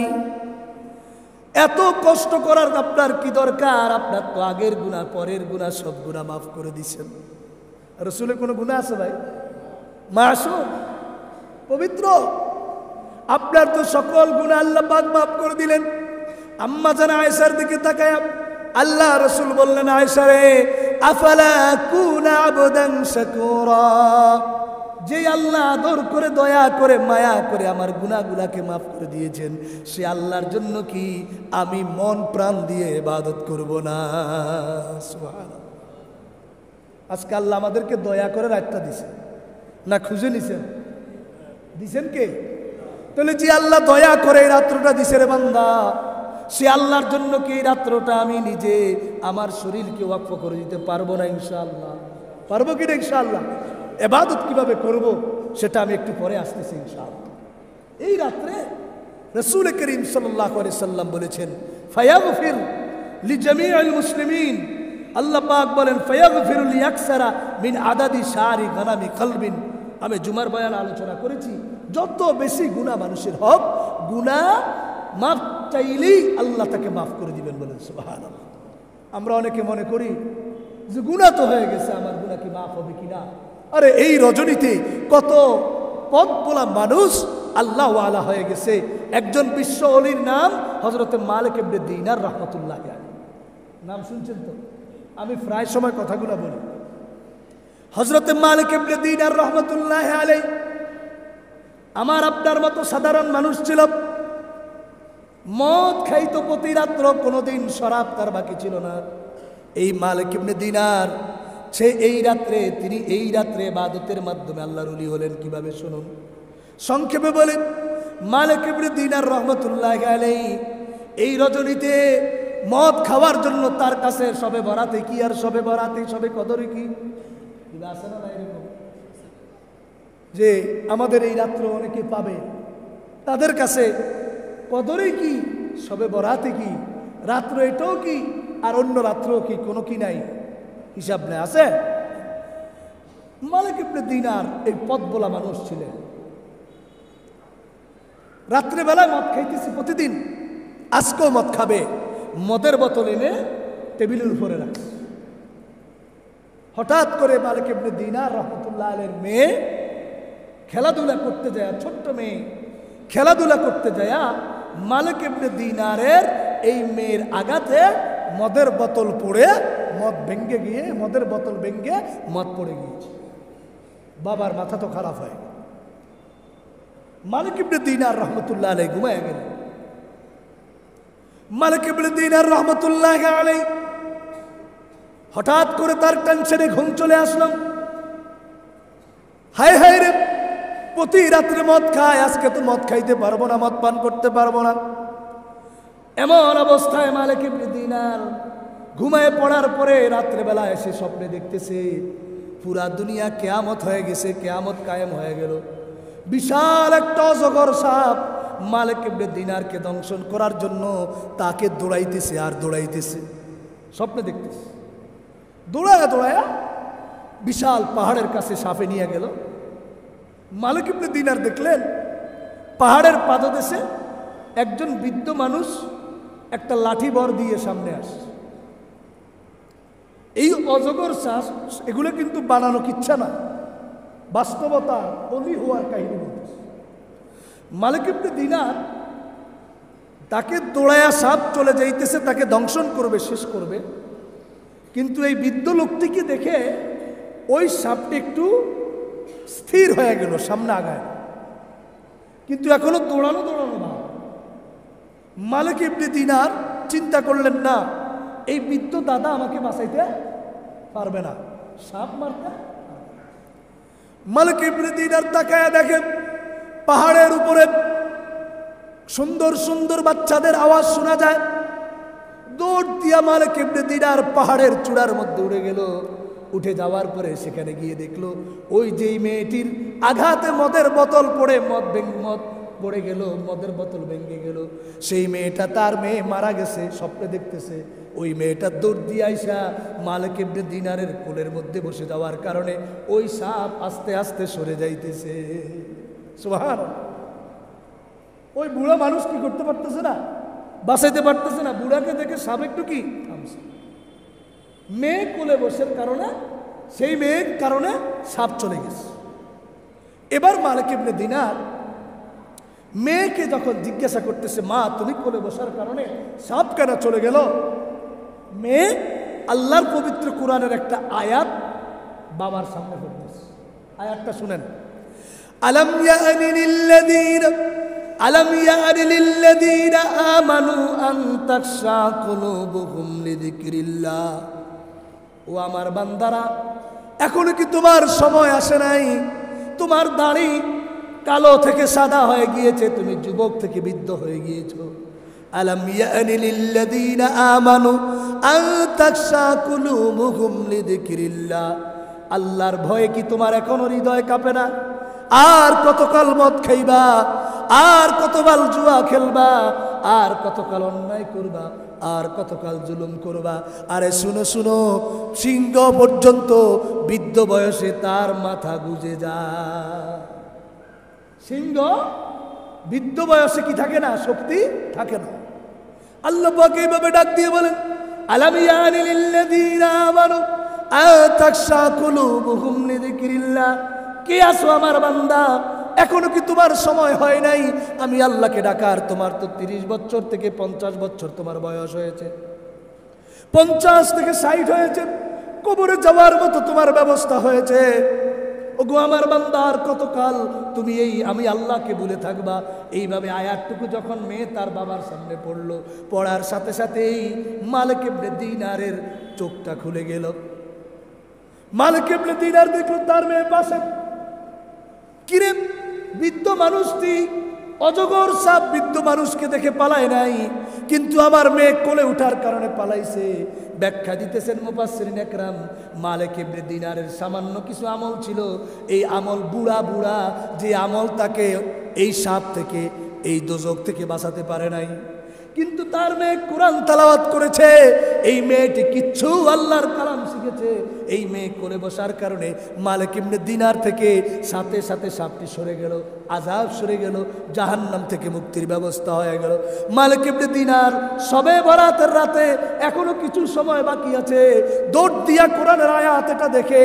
এত কষ্ট করার আপনার কি দরকার? আপনার তো আগের গুনাহ, পরের গুনাহ, সব গুনাহ মাফ করে দিয়েছেন। রাসূলের কোনো গুনাহ আছে ভাই? মাসুম, পবিত্র। আপনার তো সকল গুনাহ আল্লাহ পাক মাফ করে দিলেন। আম্মা জান আয়েশার দিকে তাকায় আল্লাহ রাসূল বললেন, আয়েশা রে, আফালা কুনা আবদান শাকুরা, যে আল্লাহ আদর করে, দয়া করে, মায়া করে আমার গুনাহগুলোকে মাফ করে দিয়েছেন, সে আল্লাহর জন্য কি আমি মন প্রাণ দিয়ে ইবাদত করব না? সুবহানাল্লাহ। আজকে আল্লাহ আমাদেরকে দয়া করে রাতটা দিছেন না খুঁজে নিছেন? দিছেন কে? তাহলে যে আল্লাহ দয়া করে এই রাত্রটা দিছে রে বান্দা, সে আল্লাহর জন্য কি এই রাত্রটা আমি নিজে আমার শরীরকে ওয়াকফ করে দিতে পারবো না? ইনশাআল্লাহ পারবো কি না? ইনশাআল্লাহ। ইবাদত কিভাবে করব সেটা আমি একটু পরে আসতেছি ইনশাআল্লাহ। এই রাত্রে রাসূল করিম সাল্লাল্লাহু আলাইহি সাল্লাম বলেছেন, ফায়াগফির লিজামিআল মুসলিমিন, আল্লাহ পাক বলেন, ফায়াগফির লিয়াকসারা মিন আদাদি শারি গানামি কলবিন। আমি জুমার বয়ান আলোচনা করেছি, যত বেশি গুনাহ মানুষের হোক, গুনাহ মাফ চাইলেই আল্লাহ তাকে মাফ করে দিবেন, বলেন সুবহানাল্লাহ। আমরা অনেকে মনে করি যে গুনাহ তো হয়ে গেছে, আমার গুনাহ কি মাফ হবে কিনা? আরে এই রজনীতে কত পথ বলা মানুষ আল্লাহ ওয়ালা হয়ে গেছে। একজন বিশ্ব ওলির নাম হযরত মালিক ইবনে দিনার রাহমাতুল্লাহ আলাইহি। নাম শুনছেন তো? আমি প্রায় সময় কথাগুলো বলি। হযরত মালিক ইবনে দিনার রাহমাতুল্লাহ আলাইহি আমার আপনার মতো সাধারণ মানুষ ছিল। মদ খাইতো প্রতি রাত্র, কোনোদিন শরাব তার বাকি ছিল না। এই মালিক ইবনে দিনার সে এই রাত্রে ইবাদতের মাধ্যমে আল্লাহর ওলি হলেন। কিভাবে শুনুন, সংক্ষেপে বলেন। মালিক ইবনে দিনার রাহমাতুল্লাহি আলাইহি এই রজনীতে মদ খাওয়ার জন্য তার কাছে সবে বরাতে কি আর সবে বরাতে সবে কদরে কি আছে না এরকম যে আমাদের এই রাত্র অনেকে পাবে, তাদের কাছে কদরে কি, সবে বরাতে কি, রাত্র এটাও কি, আর অন্য রাত্রও কি, কোনো কি নাই, হিসাব নেই, আছে? মালিক ইবনে দিনার এই পথ বলা মানুষ ছিলেন। রাত্রেবেলায় মদ খাইতেছে প্রতিদিন, আজকেও মদ খাবে। মদের বোতল এনে টেবিলের উপরে রাখে। হঠাৎ করে মালিক ইবনে দিনার রাহমাতুল্লাহ আলাইহির মেয়ে খেলাধুলা করতে যায়, ছোট্ট মেয়ে খেলাধুলা করতে যায় মালিক ইবনে দিনারের এই মেয়ের আঘাতে মদের বোতল পড়ে মদ ভেঙ্গে গিয়ে মদের বোতল ভেঙ্গে মদ পড়ে গিয়েছে। বাবার মাথা তো খারাপ হয়। মালিক ইবনে দিনার রহমতুল্লাহ আলাইহি ঘুমায় গেলেন। মালিক ইবনে দিনার রহমতুল্লাহ আলাইহি হঠাৎ করে তার টেনশনে ঘুম চলে আসলো। হায় হায় রে, প্রতি রাত্রে মদ খায়, আজকে তো মদ খাইতে পারবো না, মদ পান করতে পারবো না। এমন অবস্থায় মালিক ইবনে দিনার ঘুমায় পড়ার পরে রাত্রেবেলা এসে স্বপ্নে দেখতেছে পুরা দুনিয়া কিয়ামত হয়ে গেছে, কিয়ামত কায়েম হয়ে গেল। বিশাল একটা অজগর সাপ মালিক ইবনে দিনারকে দংশন করার জন্য তাকে দৌড়াইতেছে আর দৌড়াইতেছে। স্বপ্নে দেখতেছে দৌড়ায়া দৌড়ায়া বিশাল পাহাড়ের কাছে সাপে নিয়ে গেল। মালিক ইবনে দিনার দেখলেন পাহাড়ের পাদদেশে একজন বৃদ্ধ মানুষ একটা লাঠি বর দিয়ে সামনে আসছে। এই অজগর সাপ এগুলো কিন্তু বানানো কিচ্ছা না, বাস্তবতা বলি হওয়ার কাহিনী বলতেছে। মালিক ইবনে দিনার তাকে দৌড়ায়া সাপ চলে যাইতেছে, তাকে দংশন করবে, শেষ করবে। কিন্তু এই বৃদ্ধ লোকটিকে দেখে ওই সাপটি একটু স্থির হয়ে গেল, সামনে আগায়, কিন্তু এখনো দৌড়ানো না। মালিক ইবনে দিনার চিন্তা করলেন না, এই বৃদ্ধ দাদা আমাকে বাঁচাইতে পারবে না, সাপ মারতে। মালিক ইবনে দিনার তাকায়া দেখেন পাহাড়ের উপরে সুন্দর সুন্দর বাচ্চাদের আওয়াজ শোনা যায়। দৌড় দিয়া মালিক ইবনে দিনার পাহাড়ের চূড়ার মধ্যে উঠে গেল। উঠে যাওয়ার পরে সেখানে গিয়ে দেখলো ওই যেই মেয়েটির আঘাতে মদের বোতল পড়ে মদ পড়ে গেল, মদের বোতল ভেঙে গেল, সেই মেয়েটা, তার মেয়ে মারা গেছে, স্বপ্নে দেখতেছে। ওই মেয়েটা দৌড় দিয়ে আইসা মালিক ইবনে দিনারের কোলের মধ্যে বসে যাওয়ার কারণে ওই সাপ আস্তে আস্তে সরে যাইতেছে। সুবহানাল্লাহ। ওই বুড়া মানুষ কি করতে পারতেছে না, বাঁচাইতে পারতেছে না। বুড়াকে দেখে সাপ একটু কি থামছে। মেয়ে কোলে বসের কারণে, সেই মেয়ের কারণে সাপ চলে গেছে। এবার মালিক ইবনে দিনার মেয়েকে যখন জিজ্ঞাসা করতেছে, মা তুমি কোলে বসার কারণে সাপ কেন চলে গেল, মেয়ে আল্লাহর পবিত্র কোরআনের একটা আয়াত বাবার সামনে পড়তেছে। আয়াতটা শুনেন, আলাম ইয়ানি লিল্লাযীনা আমানু আন তাখশা কুলুবুহুম লিযিকরিল্লাহ। ও আমার বান্দারা, এখনো কি তোমার সময় আসে নাই? তোমার দাড়ি কালো থেকে সাদা হয়ে গিয়েছে, তুমি যুবক থেকে বৃদ্ধ হয়ে গিয়েছো। আলাম ইয়ানি লিল্লাযীনা আমানু আন তাখশা কুলুবুহুম লিযিকরিল্লাহ। আল্লাহর ভয়ে কি তোমার এখনো হৃদয় কাঁপে না? আর কতকাল মদ খাইবা, আর কতকাল জুয়া খেলবা, আর কতকাল অন্যায় করবা, আর কতকাল জুলুম করবা? আরে শুনো শুনো, সিংহ পর্যন্ত বৃদ্ধ বয়সে তার মাথা গুজে যায়। সিংহ বৃদ্ধ বয়সে কি থাকে না, শক্তি থাকে না। আল্লাহ পাক এইভাবে ডাক দিয়ে বলেন, আলাম ইয়ানি লিল্লাযীনা আমানু আন তাখশা কুলুবুহুম লিযিকরিল্লাহ। কে আছো আমার বান্দা, এখনো কি তোমার সময় হয় নাই আমি আল্লাহকে ডাকার? তোমার তো 30 বছর থেকে 50 বছর তোমার বয়স হয়েছে, 50 থেকে 60 হয়েছে, কবরে যাওয়ার মতো তোমার ব্যবস্থা হয়েছে। ওগো আমার বান্দা, আর কতকাল তুমি এই আমি আল্লাহকে ভুলে থাকবা? এইভাবে আয়াতটুকু যখন মেয়ে তার বাবার সামনে পড়লো, পড়ার সাথে সাথেই মালিক ইবনে দিনারের চোখটা খুলে গেল। মালিক ইবনে দিনার দেখলো তার মেয়ে পাশে। কিরে, বৃদ্ধ মানুষটি, অজগর সাপ বৃদ্ধ মানুষকে দেখে পালায় নাই, কিন্তু আমার মেয়ে কোলে উঠার কারণে পালাইছে। ব্যাখ্যা দিতেছেন মুফাসসিরিন একরাম, মালিক ইবনে দিনারের সামান্য কিছু আমল ছিল, এই আমল বুড়া যে আমল তাকে এই সাপ থেকে, এই দোজক থেকে বাঁচাতে পারে নাই। কিন্তু তার মেয়ে কোরআন তেলাওয়াত করেছে, এই মেয়েটি কিচ্ছু আল্লাহর কালাম শিখেছে, এই মেয়ে কোলে বসার কারণে মালিক ইবনে দিনার থেকে সাথে সাথে সাপটি সরে গেল, আযাব সরে গেল, জাহান্নাম থেকে মুক্তির ব্যবস্থা হয়ে গেল। মালিক ইবনে দিনার সবে বরাতের রাতে এখনো কিছু সময় বাকি আছে, দৌড় দিয়া কোরআনের আয়াত এটা দেখে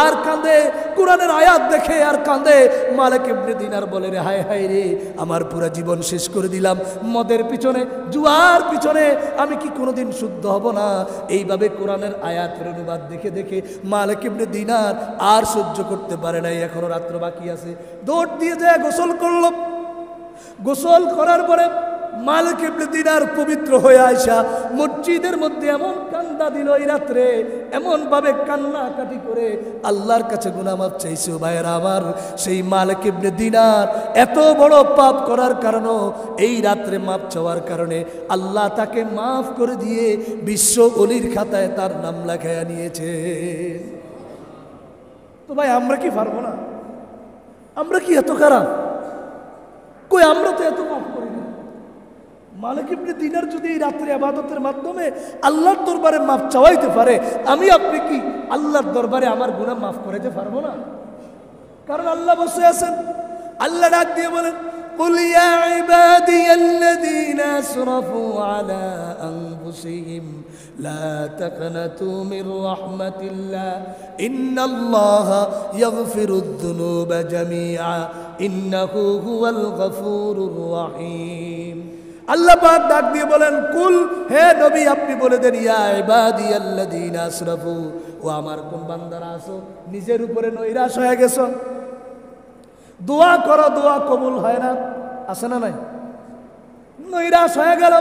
আর কাঁদে, কোরআনের আয়াত দেখে আর কাঁদে। মালিক ইবনে দিনার বলে, রে হায় হায় রে, আমার পুরা জীবন শেষ করে দিলাম মদের পিছনে, জুয়ার পিছনে, আমি কি কোনোদিন শুদ্ধ হব না? এইভাবে কোরআনের আয়াতের অনুবাদ দেখে দেখে মালিক ইবনে দিনার আর সহ্য করতে পারে নাই, এখনো রাত্র বাকি আছে। দৌড় দিয়ে যায় গোসল করলো। গোসল করার পরে মালিক ইবনে দিনার পবিত্র হয়ে আইসা মসজিদের মধ্যে এমন কান্দা দিল এই রাত্রে, এমন ভাবে কান্নাকাটি করে আল্লাহর কাছে গুনাহ মাফ চাইছে। ভাইয়েরা আমার, সেই মালিক ইবনে দিনার এত বড় পাপ করার কারণে এই রাত্রে মাফ চাওয়ার কারণে আল্লাহ তাকে মাফ করে দিয়ে বিশ্ব ওলির খাতায় তার নাম লেখায়া নিয়েছে। তো ভাই আমরা কি পারবো না? আমরা কি এত খারাপ? কই আমরা তো এত পাপ করি না। মালিক ইবনে দিনার যদি এই রাত্রে ইবাদতের মাধ্যমে আল্লাহর দরবারে মাফ চাওয়াইতে পারে, আমি আপনি কি আল্লাহর দরবারে আমার গুনাহ মাফ করাইতে পারবো না? কারণ আল্লাহ বসে আছেন। আল্লাহ ডাক দিয়ে বলেন, কুল ইয়া ইবাদিয়াল্লাযীনা আসরাফু আলা আনফুসিহিম লা তাকনাতু মির রাহমাতিল্লাহ ইন্নাল্লাহা ইয়াগফিরুদ যুনুবা জামিআ ইন্নাহু হুয়াল গফুরুর রহিম। আল্লাহ পাক ডাক দিয়ে বলেন, কুল, হে নবী আপনি বলে দেন, ইয়া ইবাদিয়াল্লাযীনা আসরাফু, ও আমার কোন বান্দারা আছো নিজের উপরে নৈরাশ হয়ে গেছো, দোয়া করো দোয়া কবুল হয় না, আছে না নাই? নৈরাশ হয়ে গেল,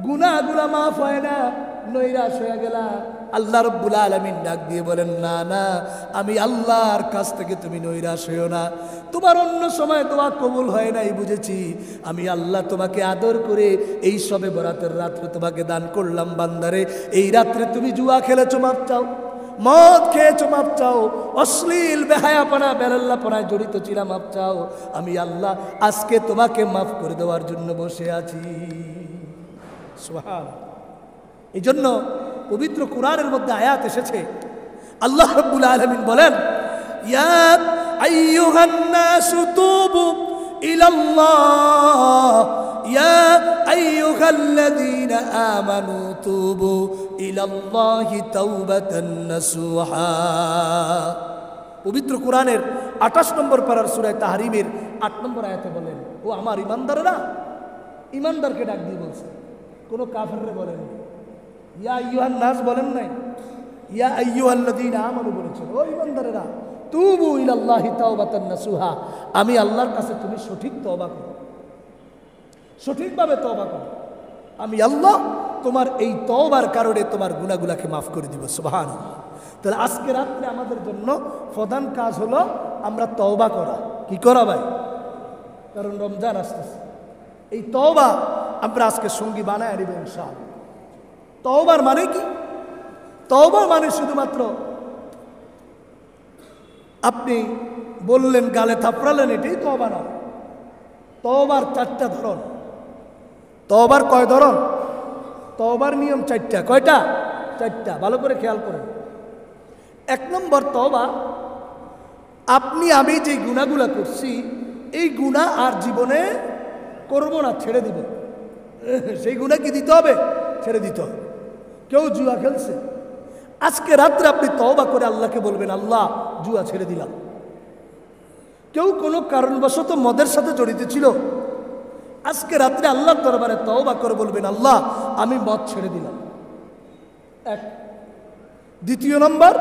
গুনাহগুলো মাফ হয় না, নৈরাশ হয়ে গেল। আল্লাহ রাব্বুল আলামিন ডাক দিয়ে বলেন, না না, আমি আল্লাহর কাছ থেকে তুমি নৈরাশ হইও না। তোমার অন্য সময় দোয়া কবুল হয় নাই বুঝেছি, আমি আল্লাহ তোমাকে আদর করে এই সবে বরাতের রাত্রে তোমাকে দান করলাম। বান্দারে, এই রাত্রে তুমি জুয়া খেলেছো, মাপ চাও, মদ খেয়েছো, মাপ চাও, অশ্লীল বেহায়াপনা বেলাল্লাপনায় জড়িত ছিলাম, মাপ চাও। আমি আল্লাহ আজকে তোমাকে মাফ করে দেওয়ার জন্য বসে আছি। সুবহান। এই জন্য পবিত্র কুরআনের মধ্যে আয়াত এসেছে, আল্লাহ রাব্বুল আলামিন বলেন, ইয়া আইয়ুহান নাসু তুবু ইলাল্লাহ, ইয়া আইয়ুহাল্লাযীনা আমানু তুবু ইলাল্লাহি তাওবাতান নাসুহা। পবিত্র কুরআনের 28 নম্বর পারার সূরা তাহরিমের 8 নম্বর আয়াতে বলেন, ও আমার ঈমানদাররা, ঈমানদারকে ডাক দিয়ে বলছে, কোনো কাফেররে বলেন, ইয়া আইয়ুহান নাস বলেন নাই, ইয়া আইয়ুহাল্লাযীনা আমানু বলেছেন, ও ঈমানদাররা, তুবু ইলাল্লাহি তাওবাতান নাসুহা, আমি আল্লাহর কাছে তুমি সঠিক তওবা করো, সঠিকভাবে তওবা করো, আমি আল্লাহ তোমার এই তওবার কারণে তোমার গুনাহগুলোকে মাফ করে দিব। সুবহানাল্লাহ। তাহলে আজকে রাত্রে আমাদের জন্য প্রধান কাজ হলো আমরা তওবা করা। কি করা ভাই? কারণ রমজান আসতেছে, এই তওবা আমরা আজকে সঙ্গী বানায় নিব ইনশাআল্লাহ। তওবার মানে কি? তওবা মানে শুধুমাত্র আপনি বললেন, গালে থাপড়ালেন, এটাই তওবা না। তওবার 4টা ধরন। তওবার কয় ধরন? তওবার নিয়ম 4টা। কয়টা? 4টা। ভালো করে খেয়াল করেন। 1 নম্বর তওবা, আপনি আমি যে গুনাহগুলো করছি এই গুনাহ আর জীবনে করব না, ছেড়ে দিব। সেই গুনাহ কি দিতে হবে? ছেড়ে দিতে হবে। কেউ জুয়া খেলছে, আজকে রাত্রে আপনি তওবা করে আল্লাহকে বলবেন, আল্লাহ জুয়া ছেড়ে দিলাম। কেউ কোনো কারণবশত মদের সাথে জড়িত ছিল, আজকে রাত্রে আল্লাহর দরবারে তওবা করে বলবেন, আল্লাহ আমি মদ ছেড়ে দিলাম। 1। দ্বিতীয় নম্বর,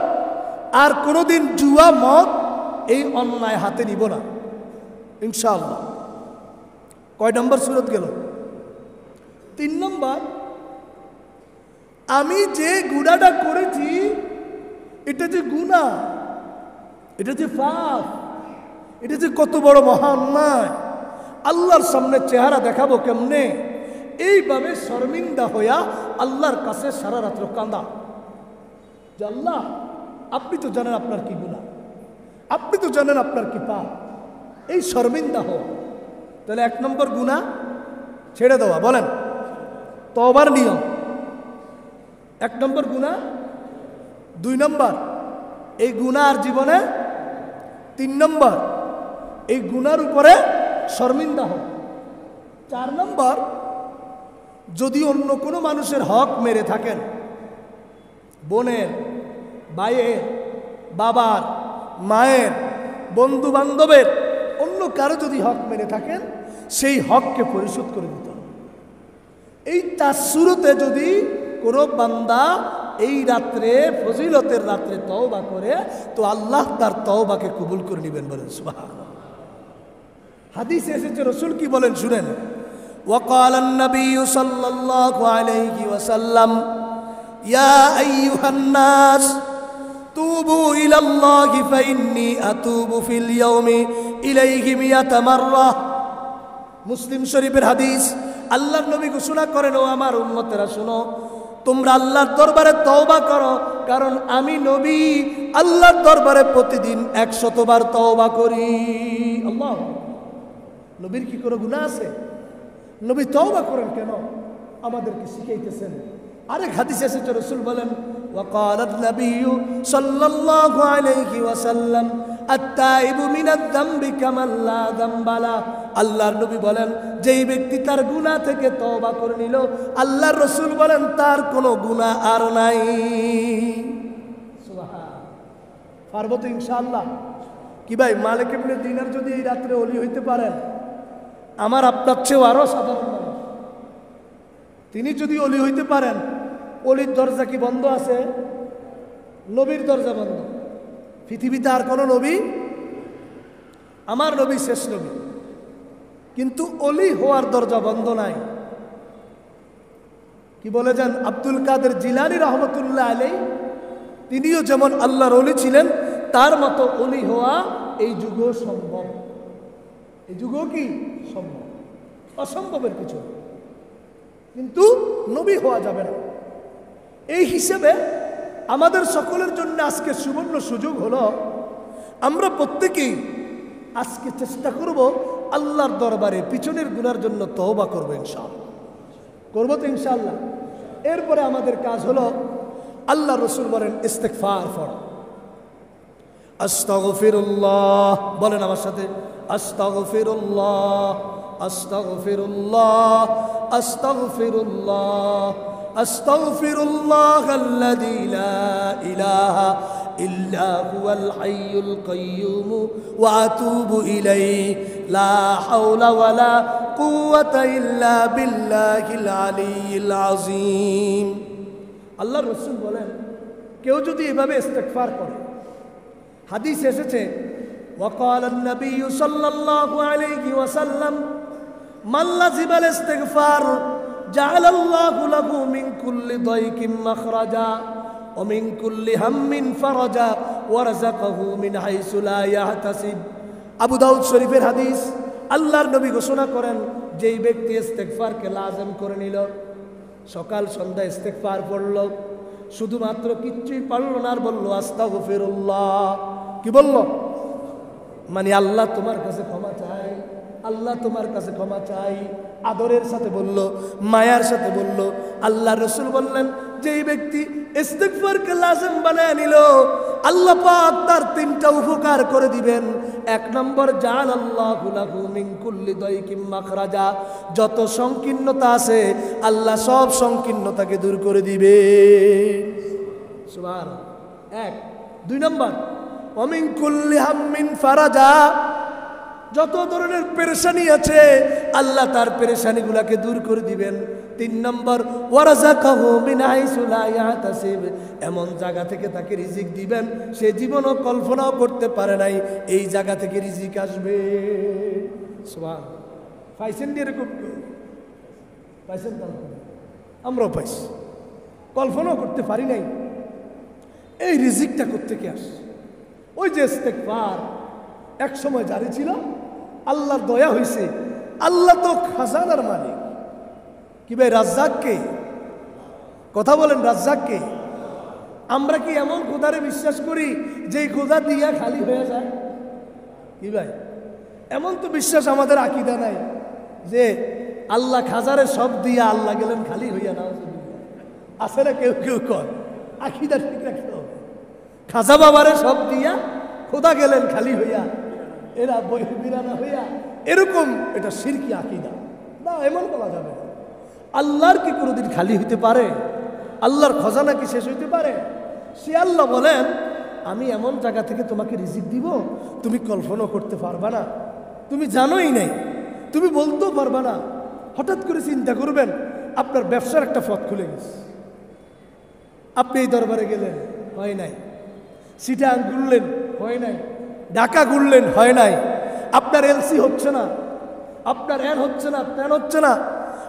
আর কোনোদিন জুয়া মদ এই অন্যায় হাতে নিব না ইনশাআল্লাহ। কয় নম্বর সূরত গেল? 3 নম্বর, আমি যে গুনাহটা করেছি এটা যে গুনাহ, এটা যে পাপ, এটা যে কত বড় মহা অন্যায়, আল্লাহর সামনে চেহারা দেখাবো কেমনে, এইভাবে শর্মিন্দা হইয়া আল্লাহর কাছে সারা রাত্র কাঁদা যে আল্লাহ আপনি তো জানেন আপনার কি গুনাহ, আপনি তো জানেন আপনার কি পাপ, এই শর্মিন্দা হওয়া। তাহলে 1 নম্বর গুনাহ ছেড়ে দেওয়া। বলেন তওবার নিয়ম। 1 নম্বর গুনাহ 2 নম্বর এই গুনার জীবনে, 3 নম্বর এই গুনার উপরে শর্মিন্দা হোক, 4 নম্বর যদি অন্য কোনো মানুষের হক মেরে থাকেন, বোনের, ভাইয়ের, বাবার, মায়ের, বন্ধু বান্ধবের, অন্য কারো যদি হক মেরে থাকেন সেই হককে পরিশোধ করে দিতে হবে। এই তাসুরতে যদি কোনো বান্দা এই রাত্রে, ফজিলতের রাত্রে তওবা করে, তো আল্লাহ তার তওবাকে কবুল করে নেবেন। বলেন সুবহানাল্লাহ। হাদিসে এসেছে, রাসূল কি বলেন শুনেন। وقال النبي صلى الله عليه وسلم يا أيها الناس توبوا إلى الله فإني أتوب في اليوم إليه 100 مرة। মুসলিম শরীফের হাদিস। আল্লাহর নবী ঘোষণা করেন, ও আমার উম্মতেরা শোনো, তোমরা আল্লাহর দরবারে তওবা করো, কারণ আমি নবী আল্লাহর দরবারে প্রতিদিন 100 বার তওবা করি। আল্লাহ, নবীর কি কোনো গুনাহ আছে? নবী তওবা করেন কেন? আমাদেরকে শিখাইতেছেন। আরেক হাদিসে এসেছে, রাসূল বলেন, وقال النبي صلى الله عليه وسلم التائب من الذنب كمن لا ذنب له। আল্লাহর নবী বলেন, যেই ব্যক্তি তার গুনাহ থেকে তওবা করে নিল, আল্লাহর রাসূল বলেন তার কোনো গুনাহ আর নাই। সুবহান। পারবো তো ইনশাআল্লাহ? কি ভাই, মালিক ইবনে দিনার যদি এই রাত্রে ওলি হইতে পারেন, আমার আপনার চেয়েও আরো সাধারণ মানুষ, তিনি যদি ওলি হইতে পারেন, ওলির দরজা কি বন্ধ আছে? নবীর দরজা বন্ধ। পৃথিবীতে আর কোনো নবী, আমার নবী শেষ নবী, কিন্তু ওলি হওয়ার দরজা বন্ধ নাই। কি বলে যান আব্দুল কাদের জিলানী রহমতুল্লাহ আলাইহি, তিনিও যেমন আল্লাহর ওলি ছিলেন, তার মতো ওলি হওয়া এই যুগও সম্ভব। এই যুগও কি সম্ভব? অসম্ভবের কিছু, কিন্তু নবী হওয়া যাবে না। এই হিসেবে আমাদের সকলের জন্য আজকে সুবর্ণ সুযোগ হলো, আমরা প্রত্যেকেই আজকে চেষ্টা করব আল্লাহর দরবারে পিছনের গুনার জন্য তওবা করব। ইনশাআল্লাহ করবো তো ইনশাআল্লাহ। এরপরে আমাদের কাজ হলো, আল্লাহ রাসূল বলেন ইস্তিগফার পড়ো। আস্তাগফিরুল্লাহ, বলেন আমার সাথে, আস্তাগফিরুল্লাহ, আস্তাগফিরুল্লাহ, আস্তাগফিরুল্লাহ, আস্তাগফিরুল্লাহাল্লাযী লা ইলাহা ইল্লা হুয়াল হাইয়ুল কাইয়্যুম ওয়া আতুবু ইলাইহি লা হাওলা ওয়ালা কুওয়াতা ইল্লা বিল্লাহিল আলিয়্যিল আযীম। আল্লাহর রাসূল বলেন, কেউ যদি এভাবে ইস্তিগফার করে, হাদিস এসেছে, وقال النبي صلى الله عليه وسلم من لزم الاستغفار جعل الله له من كل ضيق مخرجا ومن كل هم فرجا ورزقه من حيث لا يحتسب। আবু দাউদ শরীফের হাদিস। আল্লাহর নবী ঘোষণা করেন, যেই ব্যক্তি ইস্তিগফারকে লাজম করে নিল, সকাল সন্ধ্যা ইস্তিগফার পড়ল, শুধুমাত্র কিচ্ছুই পারল না, আর বলল আস্তাগফিরুল্লাহ। কি বলল? মানে আল্লাহ তোমার কাছে ক্ষমা চাই, আল্লাহ তোমার কাছে ক্ষমা চাই। আদরের সাথে বলল, মায়ার সাথে বলল। আল্লাহ রাসূল বললেন, যেই ব্যক্তি ইস্তিগফারকে লাজিম বানায় নিল, আল্লাহ পাক তার 3টা উপকার করে দিবেন। 1 নম্বর, জাআলাল্লাহু লাহু মিন কুল্লি দাইকিম মাখরাজা, যত সংকীর্ণতা আছে আল্লাহ সব সংকীর্ণতাকে দূর করে দিবে। সুবহানাল্লাহ। 1। 2 নম্বর, ওয়া মিন কুল্লি হাম্মিন ফারাজা, যত ধরনের পেরেশানি আছে আল্লাহ তার পেরেশানিগুলোকে দূর করে দিবেন। 3 নম্বর, ওয়ারাযাকাহু মিন হাইসু লা ইয়াহতাসিব, এমন জায়গা থেকে তাকে রিজিক দিবেন সে জীবনও কল্পনাও করতে পারে নাই এই জায়গা থেকে রিজিক আসবে। সুবহানাল্লাহ। পাইছেন এরকম? পাইছেন? আমরাও পাইছি, কল্পনাও করতে পারি নাই এই রিজিকটা কোত্থেকে আসে। ওই যে ইস্তিগফার এক সময় জারি ছিল, আল্লাহর দয়া হয়েছে। আল্লাহ তো খাজানার মালিক। কি ভাই, রাজ্জাক কে? কথা বলেন, রাজ্জাক কে? আমরা কি এমন খোদারে বিশ্বাস করি যে খোদা দিয়া খালি হয়ে যায়? কি ভাই, এমন তো বিশ্বাস আমাদের আকীদা নাই যে আল্লাহ খাজারে সব দিয়া আল্লাহ গেলেন খালি হইয়া না। আছে না কেউ কেউ কর? আকীদা ঠিক রাখতে হবে। খাজা বাবারে সব দিয়া খোদা গেলেন খালি হইয়া, এরা বিরানা হইয়া, এরকম এটা শিরকি আকীদা না, এমন বলা যাবে না। আল্লাহর কি কোনোদিন খালি হইতে পারে? আল্লাহর খজানা কি শেষ হইতে পারে? সে আল্লাহ বলেন আমি এমন জায়গা থেকে তোমাকে রিজিক দিব তুমি কল্পনা করতে পারবা না, তুমি জানোই নাই, তুমি বলতেও পারবা না। হঠাৎ করে চিন্তা করবেন আপনার ব্যবসার একটা পথ খুলে গেছে, আপনি এই দরবারে গেলেন, হয় নাই। চিটাং ঘুরলেন, হয় নাই। ঢাকা ঘুরলেন, হয় নাই। আপনার এলসি হচ্ছে না, আপনার এন হচ্ছে না, প্যান হচ্ছে না।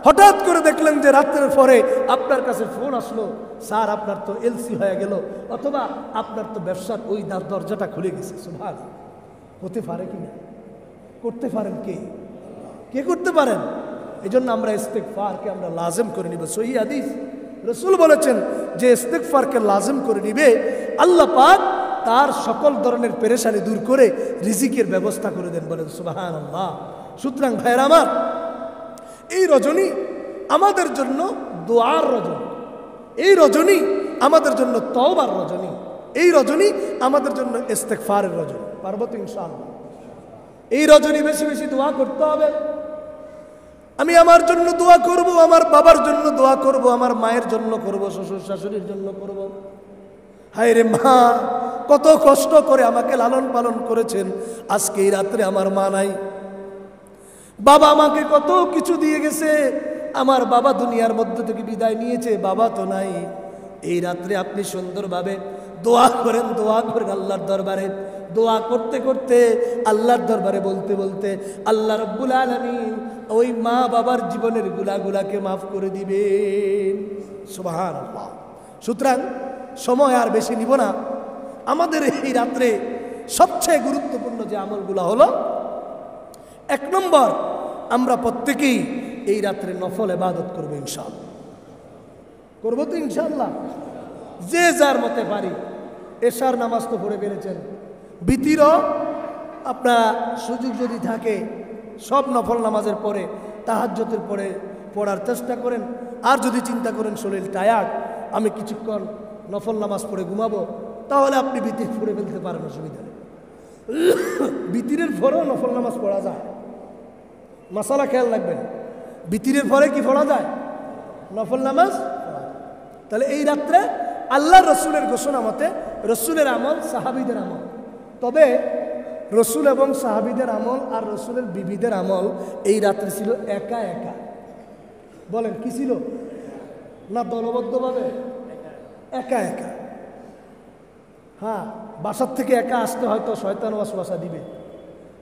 হঠাৎ করে দেখলেন যে রাত্রের পরে আপনার কাছে ফোন আসলো, স্যার আপনার তো এলসি হয়ে গেল, অথবা আপনার তো ব্যবসার ওই দরজাটা খুলে গেছে। সুবহান, হতে পারে কি না? করতে পারেন কে? কে করতে পারেন? এই জন্য আমরা ইস্তেগফারকে আমরা লাজম করে নিব। সহিহ হাদিস, রাসূল বলেছেন যে ইস্তেগফারকে লাজম করে নিবে, আল্লাহ পাক তার সকল ধরনের পেরেশানি দূর করে রিজিকের ব্যবস্থা করে দেন। বলেন সুবহানাল্লাহ। সুতরাং ভাইরা আমার, এই রজনী আমাদের জন্য দোয়ার রজনী, এই রজনী আমাদের জন্য তওবার রজনী, এই রজনী আমাদের জন্য ইস্তেগফারের রজনী। পারবো তো ইনশাআল্লাহ? এই রজনী বেশি বেশি দোয়া করতে হবে। আমি আমার জন্য দোয়া করব, আমার বাবার জন্য দোয়া করব, আমার মায়ের জন্য করব, শ্বশুর শাশুড়ির জন্য করব। হায় রে মা, কত কষ্ট করে আমাকে লালন পালন করেছেন, আজকে এই রাত্রে আমার মা নাই। বাবা আমাকে কত কিছু দিয়ে গেছে, আমার বাবা দুনিয়ার মধ্যে থেকে বিদায় নিয়েছে, বাবা তো নাই। এই রাত্রে আপনি সুন্দরভাবে দোয়া করেন, দোয়া করেন আল্লাহর দরবারে। দোয়া করতে করতে আল্লাহর দরবারে বলতে বলতে আল্লাহ রাব্বুল আলামিন ওই মা বাবার জীবনের গুনাহগুলোকে মাফ করে দিবেন। সুবহানাল্লাহ। সুতরাং সময় আর বেশি নিব না। আমাদের এই রাত্রে সবচেয়ে গুরুত্বপূর্ণ যে আমলগুলো হলো, 1 নম্বর, আমরা প্রত্যেকেই এই রাত্রে নফল ইবাদত করব ইনশাআল্লাহ। করবো তো ইনশাআল্লাহ? যে যার মতে পারি। এশার নামাজ তো পড়ে ফেলেছেন, বিতিরও আপনার সুযোগ যদি থাকে সব নফল নামাজের পরে তাহাজ্জুদের পরে পড়ার চেষ্টা করেন। আর যদি চিন্তা করেন শরীর টায়ার্ড, আমি কিছুক্ষণ নফল নামাজ পড়ে ঘুমাবো, তাহলে আপনি বিতির পড়ে ফেলতে পারেন, অসুবিধা নেই। বিতিরের পরেও নফল নামাজ পড়া যায়। মাসালা খেয়াল রাখবেন, বিতিরের পরে কি পড়া যায়? নফল নামাজ। তাহলে এই রাত্রে আল্লাহ রসুলের ঘোষণা মতে রসুলের আমল সাহাবীদের আমল, তবে রসুল এবং সাহাবীদের আমল আর রসুলের বিবিদের আমল এই রাত্রে ছিল একা একা। বলেন কি ছিল? না দলবদ্ধভাবে? একা একা। হ্যাঁ, বাসার থেকে একা আসতে হয়তো শয়তান ওয়াসওয়াসা দিবে।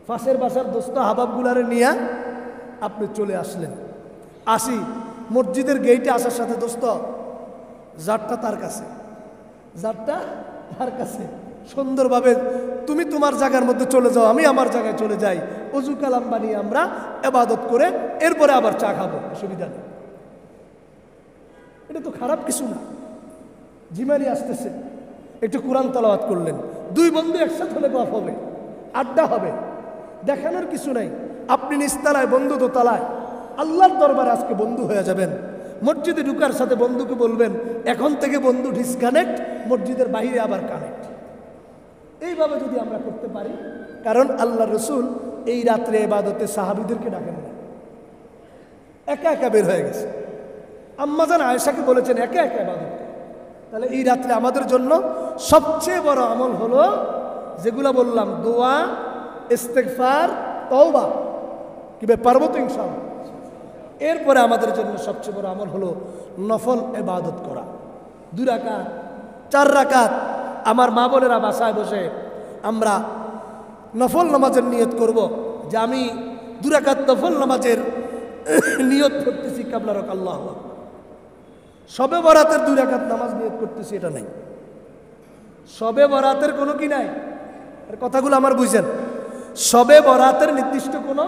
পাশের বাসার দোস্ত হাবাবগুলারে নিয়ে আপনি চলে আসলেন। আসি মসজিদের গেইটে আসার সাথে দোস্ত জারটা তার কাছে, জারটা তার কাছে। সুন্দরভাবে তুমি তোমার জায়গার মধ্যে চলে যাও, আমি আমার জায়গায় চলে যাই, অজু কালাম বানিয়ে আমরা ইবাদত করে এরপরে আবার চা খাবো, অসুবিধা নেই। এটা তো খারাপ কিছু না। জিমানি আসতেছে, একটু কোরআন তেলাওয়াত করলেন, 2 বন্ধু একসাথে হলে গল্প হবে, আড্ডা হবে, দেখানোর কিছু নাই। আপনি নিচতলায়, বন্ধু দোতলায়, আল্লাহর দরবারে আজকে বন্ধু হয়ে যাবেন। মসজিদে ঢুকার সাথে বন্ধুকে বলবেন এখন থেকে বন্ধু ডিসকানেক্ট, মসজিদের বাইরে আবার কানেক্ট। এইভাবে যদি আমরা করতে পারি, কারণ আল্লাহ রসুল এই রাত্রে ইবাদতে সাহাবীদেরকে ডাকেন না, একা একা বের হয়ে গেছে। আম্মাজান আয়েশাকে বলেছেন একা একা ইবাদত। তাহলে এই রাত্রে আমাদের জন্য সবচেয়ে বড় আমল হলো যেগুলো বললাম, দোয়া, ইস্তেগফার, তওবা। কি পারবো তো ইনশাআল্লাহ? এরপরে আমাদের জন্য সবচেয়ে বড় আমল হলো নফল ইবাদত করা। 2 রাকাত, 4 রাকাত। আমার মা বোনেরা বাসায় বসে আমরা নফল নামাজের নিয়ত করব, যে আমি 2 রাকাত নফল নামাজের নিয়ত করতেছি কাবলা রক আল্লাহ। শবে বরাতের 2 রাকাত নামাজ নিয়ত করতেছি, এটা নাই। শবে বরাতের কোনো কি নাই, এর কথাগুলো আমার বুঝছেন? শবে বরাতের নির্দিষ্ট কোনো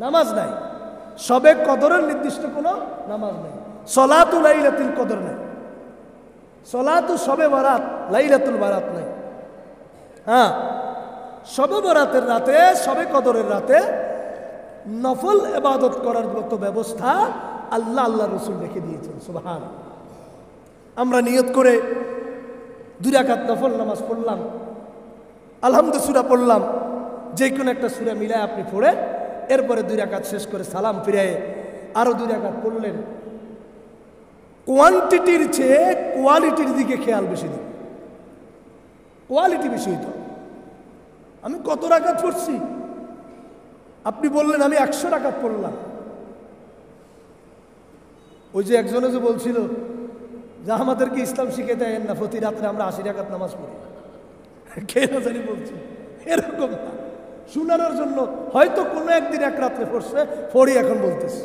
নামাজ নাই, শবে কদরের নির্দিষ্ট কোনো নামাজ নাই, সলাতু লাইলাতুল কদর নাই, সলাতু শবে বরাত লাইলাতুল বারাত নাই। হ্যাঁ, শবে বরাতের রাতে, শবে কদরের রাতে নফল ইবাদত করার মতো ব্যবস্থা আল্লাহ রসুল রেখে দিয়েছেন। সুবহান। আমরা নিয়ত করে 2 রাকাত নফল নামাজ পড়লাম, আলহামদুলিল্লাহ সূরা পড়লাম, যে কোনো একটা সূরা মিলায় আপনি পড়ে এরপরে 2 রাকাত শেষ করে সালাম ফিরিয়ে আরো 2 রাকাত পড়লেন। কোয়ান্টিটির চেয়ে কোয়ালিটির দিকে খেয়াল বেশি দিন, কোয়ালিটি বেশি হইতো। আমি কত রাকাত পড়ছি? আপনি বললেন আমি 100 রাকাত পড়লাম। ওই যে একজনে যে বলছিল যে আমাদেরকে ইসলাম শিখে দেয় না, প্রতি রাত্রে আমরা 80 রাকাত নামাজ পড়ি, কে না জানি বলছি। এরকম না, শুনানোর জন্য হয়তো কোনো একদিন এক রাত্রে পড়ছে, পড়ি এখন বলতেছি,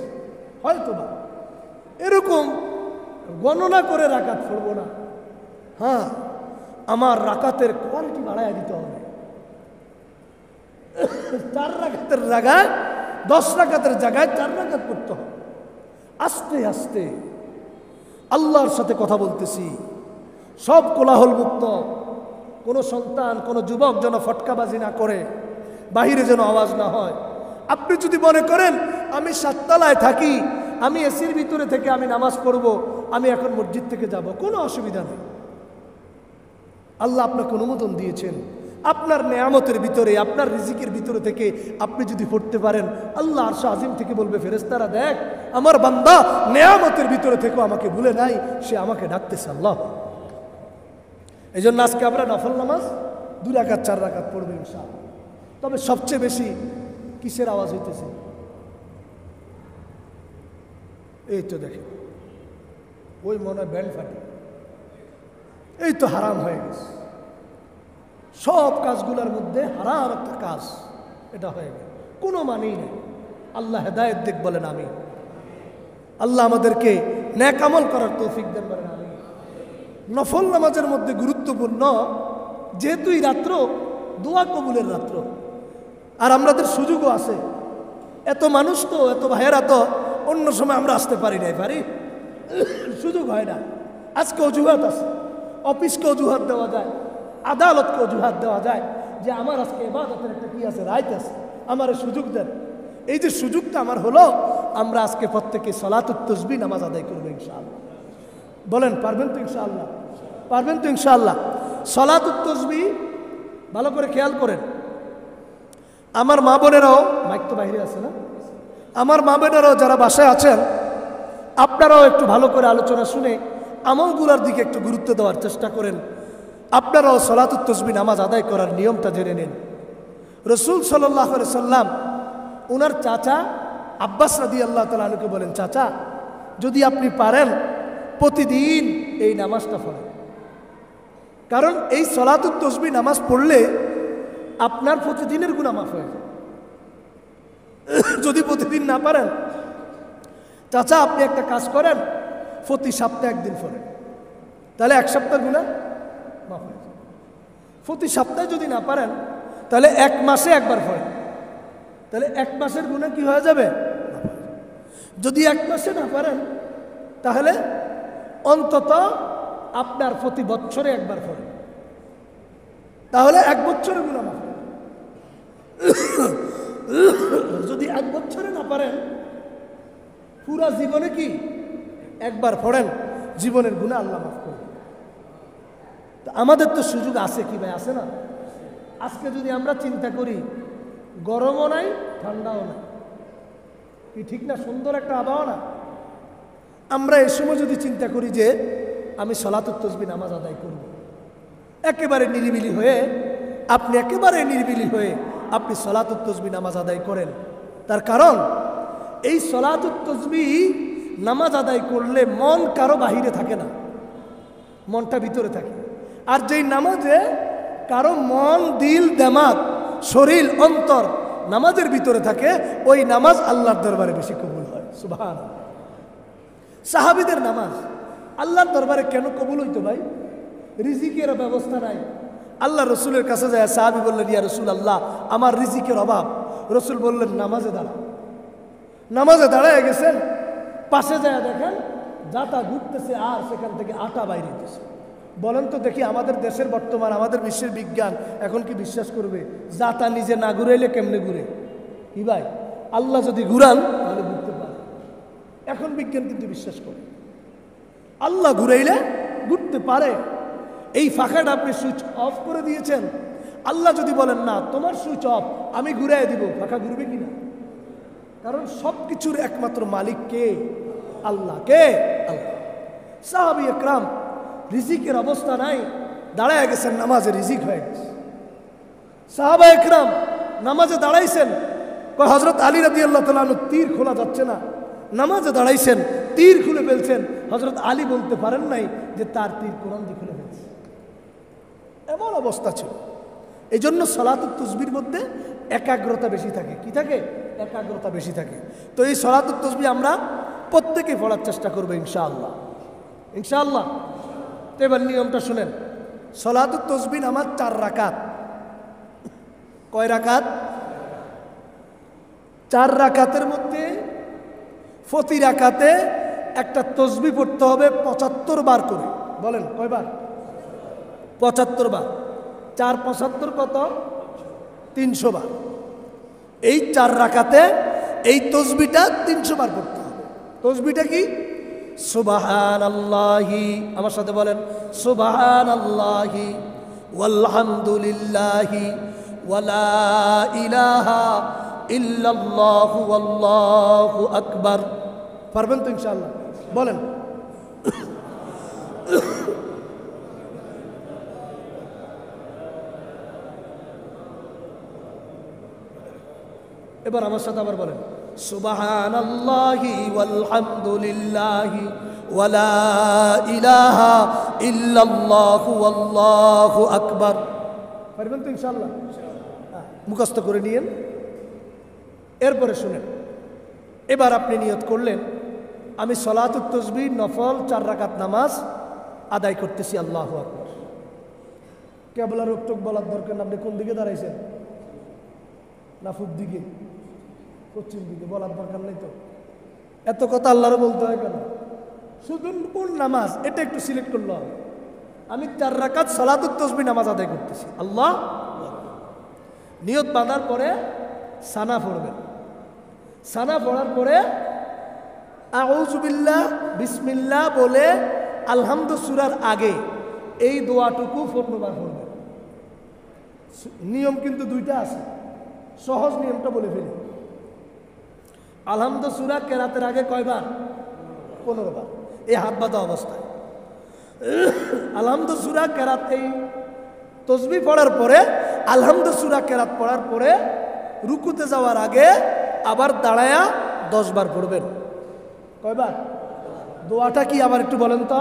হয়তো বা এরকম গণনা করে রাকাত পড়বো না। হ্যাঁ, আমার রাকাতের কোয়ালিটি বাড়ায় দিতে হবে। 4 রাকাতের জায়গায় 10 রাকাতের জায়গায় 4 রাকাত পড়তে হবে। আস্তে আস্তে আল্লাহর সাথে কথা বলতেছি, সব কোলাহল মুক্ত, কোনো সন্তান কোনো যুবক যেন ফটকাবাজি না করে, বাহিরে যেন আওয়াজ না হয়। আপনি যদি মনে করেন আমি 7 তলায় থাকি, আমি এসির ভিতরে থেকে আমি নামাজ পড়ব, আমি এখন মসজিদ থেকে যাব, কোনো অসুবিধা নেই। আল্লাহ আপনাকে অনুমোদন দিয়েছেন, আপনার নেয়ামতের ভিতরে, আপনার রিজিকের ভিতরে থেকে আপনি যদি পড়তে পারেন, আল্লাহ আরশ আজিম থেকে বলবে ফেরেশতারা দেখ আমার বান্দা নেয়ামতের ভিতরে থেকেও আমাকে ভুলে নাই, সে আমাকে ডাকতেছে। আল্লাহ, এই জন্য আজকে আমরা নফল নামাজ 2 রাকাত 4 রাকাত পড়বো ইনশাআল্লাহ। তবে সবচেয়ে বেশি কিসের আওয়াজ হইতেছে? এই তো দেখেন, ওই মনে হয় ব্যান্ড ফাটে, এই তো হারাম হয়ে গেছে। সব কাজগুলোর মধ্যে হারাম একটা কাজ এটা হয়ে গেল, কোনো মানেই নেই। আল্লাহ হেদায়েত দিক বলেন আমি। আল্লাহ আমাদেরকে নেক আমল করার তৌফিক দেন বলেন আমি। নফল নামাজের মধ্যে গুরুত্বপূর্ণ, যেহেতু এই রাত্র দোয়া কবুলের রাত্র, আর আমাদের সুযোগও আছে। এত মানুষ তো, এত ভাইয়েরা তো, অন্য সময় আমরা আসতে পারি নাই, পারি, সুযোগ হয় না। আজকে অজুহাত আছে, অফিসকে অজুহাত দেওয়া যায়, আদালতকে অজুহাত দেওয়া যায় যে আমার আজকে ইবাদতের একটা কি আছে, রাইত আছে, আমার সুযোগ দেন। এই যে সুযোগটা আমার হলো, আমরা আজকে প্রত্যেকে সলাতুত তাসবিহ নামাজ আদায় করবো ইনশাআল্লাহ। বলেন পারবেন তো ইনশাআল্লাহ? পারবেন তো ইনশাআল্লাহ? সলাতুত তাসবিহ ভালো করে খেয়াল করেন। আমার মা বোনেরাও, মাইক তো বাইরে আছে না, আমার মা বোনেরাও যারা বাসায় আছেন, আপনারাও একটু ভালো করে আলোচনা শুনে আমলগুলোর দিকে একটু গুরুত্ব দেওয়ার চেষ্টা করেন। আপনারাও সলাতুত তাসবিহ নামাজ আদায় করার নিয়মটা জেনে নিন। রাসূল সাল্লাল্লাহু আলাইহি সাল্লাম ওনার চাচা আব্বাস রাদিয়াল্লাহু তাআলা আনহুকে বলেন, চাচা যদি আপনি পারেন প্রতিদিন এই নামাজটা পড়েন, কারণ এই সলাতুত তাসবিহ নামাজ পড়লে আপনার প্রতিদিনের গুনাহ মাফ হয়ে যায়। যদি প্রতিদিন না পারেন, চাচা আপনি একটা কাজ করেন, প্রতি সপ্তাহে একদিন পড়েন, তাহলে 1 সপ্তাহের গুনাহ মাফ হয়ে যায়। প্রতি সপ্তাহে যদি না পারেন, তাহলে 1 মাসে একবার পড়েন, তাহলে 1 মাসের গুনাহ কি হয়ে যাবে? যদি 1 মাসে না পারেন, তাহলে অন্তত আপনার প্রতি বছরে একবার পড়েন, তাহলে 1 বছরের গুনাহ মাফ। যদি 1 বছরে না পারেন, পুরা জীবনে কি একবার পড়েন, জীবনের গুনাহ আল্লাহ মাফ করবেন। আমাদের তো সুযোগ আছে কি ভাই, আছে না? আজকে যদি আমরা চিন্তা করি, গরমও নাই ঠান্ডাও নাই, কি ঠিক না? সুন্দর একটা আবহাওয়া না? আমরা এই সময় যদি চিন্তা করি যে আমি সলাতুত তাসবিহ নামাজ আদায় করব, একেবারে নিরিবিলি হয়ে, আপনি একেবারে নিরিবিলি হয়ে আপনি সলাতুত তাসবিহ নামাজ আদায় করেন। তার কারণ এই সলাতুত তাসবিহ নামাজ আদায় করলে মন কারো বাহিরে থাকে না, মনটা ভিতরে থাকে। আর যেই নামাজে কারো মন, দিল, দিমাগ, শরীর, অন্তর নামাজের ভিতরে থাকে, ওই নামাজ আল্লাহর দরবারে বেশি কবুল হয়। সুবহানাল্লাহ। সাহাবীদের নামাজ আল্লাহর দরবারে কেন কবুল হইতো ভাই? রিজিকের ব্যবস্থা নাই। আল্লাহ রসুলের কাছে যায়, সাহাবী বললেন, ইয়া রাসূলুল্লাহ আমার রিজিকের অভাব। রসুল বললেন নামাজে দাঁড়া। নামাজে দাঁড়ায় গেছেন, পাশে যায় দেখেন জাতা ঘুরতেছে আর সেখান থেকে আটা বাইরে হইতেছে। বলেন তো দেখি, আমাদের দেশের বর্তমান, আমাদের বিশ্বের বিজ্ঞান এখন কি বিশ্বাস করবে? জাতা নিজে না ঘুরাইলে কেমনে ঘুরে? কি ভাই, আল্লাহ যদি ঘুরান তাহলে ঘুরতে পারে। এখন বিজ্ঞান কিন্তু বিশ্বাস করে আল্লাহ ঘুরাইলে ঘুরতে পারে। এই ফাঁকাটা আপনি সুইচ অফ করে দিয়েছেন। আল্লাহ যদি বলেন না তোমার সুইচ অফ, আমি ঘুরাই দিব, ফাঁকা ঘুরবে কিনা? কারণ সব কিছুর একমাত্র মালিক কে? আল্লাহ। কে? আল্লাহ। সাহাবী একরাম রিজিকের অবস্থা নাই, দাঁড়ায় গেছেন, নামাজে রিজিক হয়ে গেছে। সাহাবা একরাম নামাজে দাঁড়াইছেন, হযরত আলী রাদিয়াল্লাহু তাআলা আনহু তীর খোলা যাচ্ছে না, নামাজে দাঁড়াইছেন, তীর খুলে ফেলছেন। হযরত আলী বলতে পারেন নাই যে তার তীর কোরআন দিয়ে খুলে ফেলছে। এমন অবস্থা ছিল। এই জন্য সালাতুত তাসবিহর মধ্যে একাগ্রতা বেশি থাকে। কি থাকে? একাগ্রতা বেশি থাকে। তো এই সালাতুত তাসবিহ আমরা প্রত্যেকেই পড়ার চেষ্টা করবো ইনশাআল্লাহ। ইনশাআল্লাহ। তো এবার নিয়মটা শুনেন। সালাতুত তাসবিহ আমার 4 রাকাত। কয় রাকাত? 4 রাকাতের মধ্যে প্রতি রাকাতে একটা তাসবিহ পড়তে হবে 75 বার করে। বলেন কয়বার? 75 বার। 4 75 কত? 300 বার। এই 4 রাকাতে এই তাসবিহটা 300 বার পড়তে হবে। তাসবিহটা কি? সুবহানাল্লাহি, আমার সাথে বলেন সুবহানাল্লাহি ওয়ালহামদুলিল্লাহি ওয়ালা ইলাহা ইল্লাল্লাহু আল্লাহু আকবার। পারবেন তো ইনশাআল্লাহ? বলেন। এবার আমার সাথে আবার বলেন সুবহানাল্লাহি ওয়ালহামদুলিল্লাহি ওয়ালা ইলাহা ইল্লাল্লাহু আল্লাহু আকবার। পারবেন তো ইনশাআল্লাহ? মুখস্থ করে নিয়েন। এরপরে শুনেন, এবার আপনি নিয়ত করলেন আমি সালাতুত তাসবিহ নফল 4 রাকাত নামাজ আদায় করতেছি, আল্লাহু আকবার। কেবলা রোকটোক বলার দরকার না। আপনি কোন দিকে দাঁড়াইছেন? না পূব দিকে, পশ্চিম দিকে? বলার দরকার নেই তো। এত কথা আল্লাহর বলতে হয় কেন? শুধু কোন নামাজ এটা একটু সিলেক্ট করলো। আমি 4 রাকাত সালাতুত তাসবিহ নামাজ আদায় করতেছি, আল্লাহ। নিয়ত বাঁধার পরে সানা পড়বেন। সানা পড়ার পরে আউযু বিল্লাহ বিসমিল্লাহ বলে আলহামদু সূরার আগে এই দোয়াটুকু 15 বার পড়বেন। নিয়ম কিন্তু 2টা আছে, সহজ নিয়মটা বলে ফেলি। আলহামদু সূরা কেরাতের আগে কয়বার? 15 বার। এই হাত বাঁধা অবস্থায় আলহামদু সূরা কেরাত, এই তাসবিহ পড়ার পরে আলহামদু সূরা কেরাত পড়ার পরে রুকুতে যাওয়ার আগে আবার দাঁড়ায়া 10 বার পড়বেন। কয়বার? দোয়াটা কি আবার একটু বলেন তো।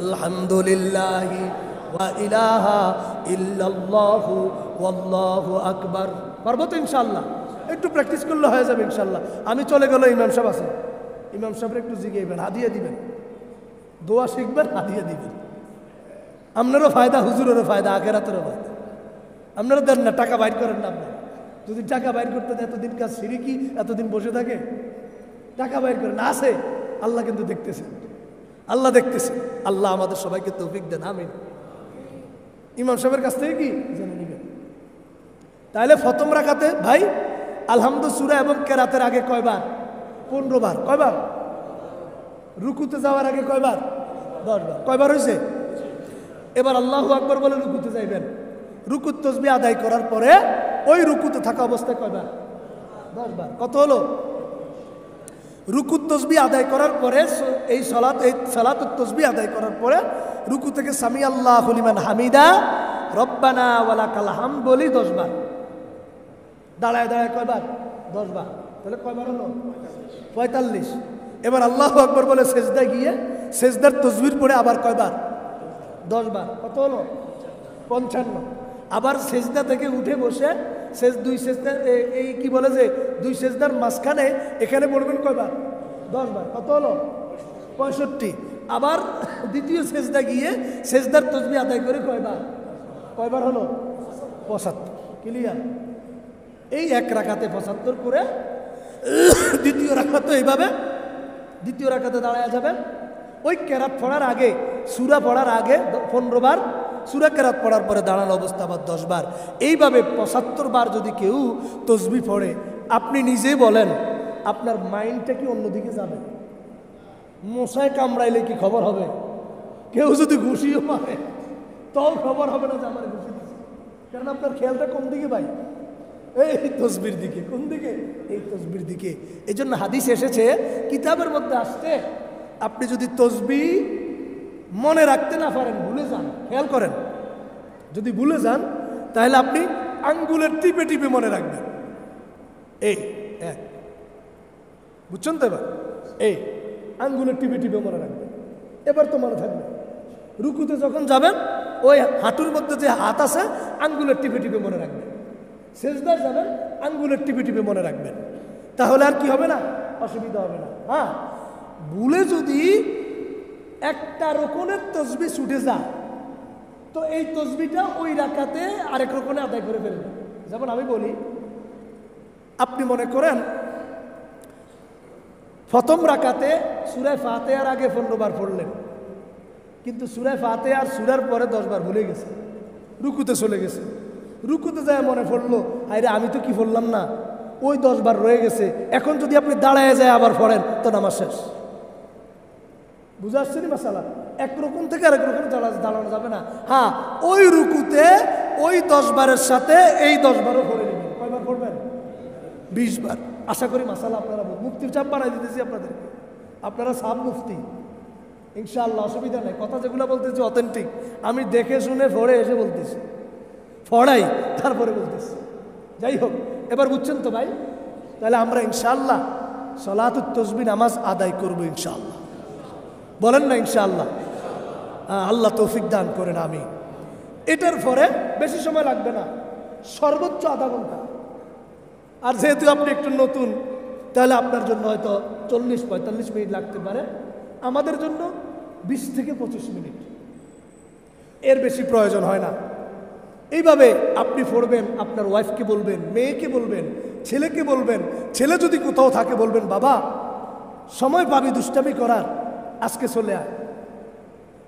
আলহামদুলিল্লাহি ওয়া ইলাহা ইল্লাল্লাহু ওয়াল্লাহু আকবার। পারবো তো ইনশাআল্লাহ? একটু প্র্যাকটিস করলে হয়ে যাবে ইনশাআল্লাহ। আমি চলে গেল, ইমাম সাহেব আছে, ইমাম সাহেবের একটু জিগাইবেন, হাদিয়া দিবেন, দোয়া শিখবেন, হাদিয়া দিবেন। আপনারও ফায়দা, হুজুরেরও ফায়দা, আখেরাতেরও ফায়দা। আপনারা দেন না, টাকা বাইর করেন না। আপনারা যদি টাকা বাইর করতে এতদিন কাজ সিঁড়ি কি এতদিন বসে থাকে? টাকা বাইর করেন, আছে। আল্লাহ কিন্তু দেখতেছেন, আল্লাহ দেখতেছেন। আল্লাহ আমাদের সবাইকে তৌফিক দেন, আমিন। ইমাম সাহেবের কাছ থেকে কি জেনে নেবেন। তাহলে প্রথম রাকাতে ভাই আলহামদু সূরা এবং কেরাতের আগে কয়বার? 15 বার। কয়বার? রুকুতে যাওয়ার আগে কয়বার? 10 বার। কয়বার হয়েছে? এবার আল্লাহু আকবার বলে রুকুতে যাইবেন। রুকুত তাসবিহ আদায় করার পরে ওই রুকুতে থাকা অবস্থায় কয়বার? 10 বার। কত হলো? রুকুত তাসবিহ আদায় করার পরে এই সালাতুত তাসবিহ আদায় করার পরে রুকু থেকে সামি আল্লাহু লিমান হামিদা রব্বানা ওয়ালাকাল হামদ বলি 10 বার। দাঁড়ায় দাঁড়ায় কয়বার? 10 বার। তাহলে কয়বার হলো? 45। এবার আল্লাহু আকবার বলে সেজদায় গিয়ে সেজদার তাসবিহ পড়ে আবার কয়বার? 10 বার। কত হলো? 55। আবার সেজদা থেকে উঠে বসে দুই সেজদা, এই কি বলে যে 2 সেজদার মাঝখানে এখানে পড়বেন কয়বার? 10 বার। কত হলো? 65। আবার দ্বিতীয় সেজদা গিয়ে সেজদার তাসবিহ আদায় করে কয়বার? কয়বার হলো? 75। ক্লিয়ার? এই এক রাকাতে 75 করে দ্বিতীয় রাকাতে এইভাবে দ্বিতীয় রাকাতে দাঁড়ায় যাবেন। ওই কেরাত পড়ার আগে, সূরা পড়ার আগে 15 বার, সূরা কেরাত পড়ার পরে দাঁড়ানো অবস্থা আবার 10 বার। এইভাবে 75 বার যদি কেউ তাসবিহ পড়ে, আপনি নিজেই বলেন আপনার মাইন্ডটা কি অন্যদিকে যাবে? মশায় কামড়াইলে কি খবর হবে? কেউ যদি ঘুষিও মারে তাও খবর হবে না যে আমার ঘুষি দিচ্ছে, কারণ আপনার খেয়ালটা কোন দিকে ভাই? এই তসবির দিকে। কোন দিকে? এই তসবির দিকে। এই জন্য হাদিস এসেছে, কিতাবের মধ্যে আসছে, আপনি যদি তসবি মনে রাখতে না পারেন, ভুলে যান, খেয়াল করেন, যদি ভুলে যান তাহলে আপনি আঙ্গুলের টিপে টিপে মনে রাখবেন। এই এক, বুঝছেন তো? এবার এই আঙ্গুলের টিপে টিপে মনে রাখবেন, এবার তো মনে থাকবে। রুকুতে যখন যাবেন ওই হাঁটুর মধ্যে যে হাত আছে আঙ্গুলের টিপে টিপে মনে রাখবেন। সেজদায় যাবেন আঙ্গুলের টিপে টিপে মনে রাখবেন, তাহলে আর কি হবে না, অসুবিধা হবে না। হ্যাঁ, ভুলে যদি একটা রকমের তসবি ছুটে যায় তো এই তসবিটা ওই রাকাতে আরেক রকমে আদায় করে ফেলবেন। যেমন আমি বলি, আপনি মনে করেন প্রথম রাকাতে সূরা ফাতিহার আগে 15 বার পড়লেন, কিন্তু সূরা ফাতিহা আর সূরার পরে 10 বার ভুলে গেছে, রুকুতে চলে গেছে। রুকুতে যায় মনে পড়লো, আরে আমি তো কি পড়লাম না, ওই 10 বার রয়ে গেছে। এখন যদি আপনি দাঁড়ায় যায় আবার পড়েন তো নামাজ শেষ। বুঝা আসছে নি মাসালা? একরকম থেকে আরেক রকম দাঁড়ানো যাবে না। হ্যাঁ, ওই রুকুতে ওই 10 বারের সাথে এই 10 বারও পড়ে নেবেন। কয়বার পড়বেন? 20 বার। আশা করি মাসালা আপনারা মুফতির চাপ বানাই দিতেছি আপনাদেরকে, আপনারা সাব মুফতি ইনশাআল্লাহ, অসুবিধা নেই। কথা যেগুলো বলতেছি অথেন্টিক, আমি দেখে শুনে পড়ে এসে বলতেছি, পড়াই তারপরে বলতেছি। যাই হোক, এবার বুঝছেন তো ভাই? তাহলে আমরা ইনশাআল্লাহ সালাতুত তাসবিহ নামাজ আদায় করবো ইনশাআল্লাহ। বলেন না ইনশাআল্লাহ? আল্লাহ তৌফিক দান করেন, আমি। এটার পরে বেশি সময় লাগবে না, সর্বোচ্চ আধা ঘন্টা। আর যেহেতু আপনি একটু নতুন, তাহলে আপনার জন্য হয়তো 40-45 মিনিট লাগতে পারে, আমাদের জন্য 20 থেকে 25 মিনিট, এর বেশি প্রয়োজন হয় না। এইভাবে আপনি পড়বেন, আপনার ওয়াইফকে বলবেন, মেয়েকে বলবেন, ছেলেকে বলবেন। ছেলে যদি কোথাও থাকে বলবেন, বাবা সময় পাবি দুষ্টামি করার, আজকে চলে আয়,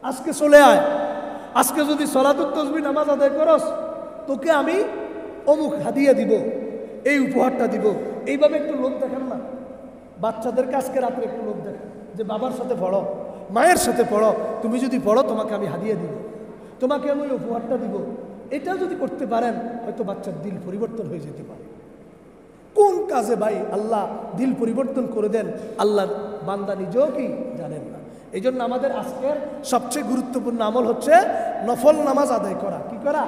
আজকে চলে আয়। আজকে যদি সালাতুত তাসবিহ নামাজ আদায় করস, তোকে আমি অমুক হাদিয়া দিব, এই উপহারটা দিব। এইভাবে একটু লোক দেখান না বাচ্চাদেরকে, আজকে রাত্রে একটু লোক দেখান যে বাবার সাথে পড়ো, মায়ের সাথে পড়ো, তুমি যদি পড়ো তোমাকে আমি হাদিয়া দিব, তোমাকে আমি উপহারটা দিব। এটাও যদি করতে পারেন হয়তো বাচ্চার দিল পরিবর্তন হয়ে যেতে পারে। কোন কাজে ভাই আল্লাহ দিল পরিবর্তন করে দেন, আল্লাহর বান্দা নিজেও কি জানেন না। এই জন্য আমাদের আজকের সবচেয়ে গুরুত্বপূর্ণ আমল হচ্ছে নফল নামাজ আদায় করা। কি করা?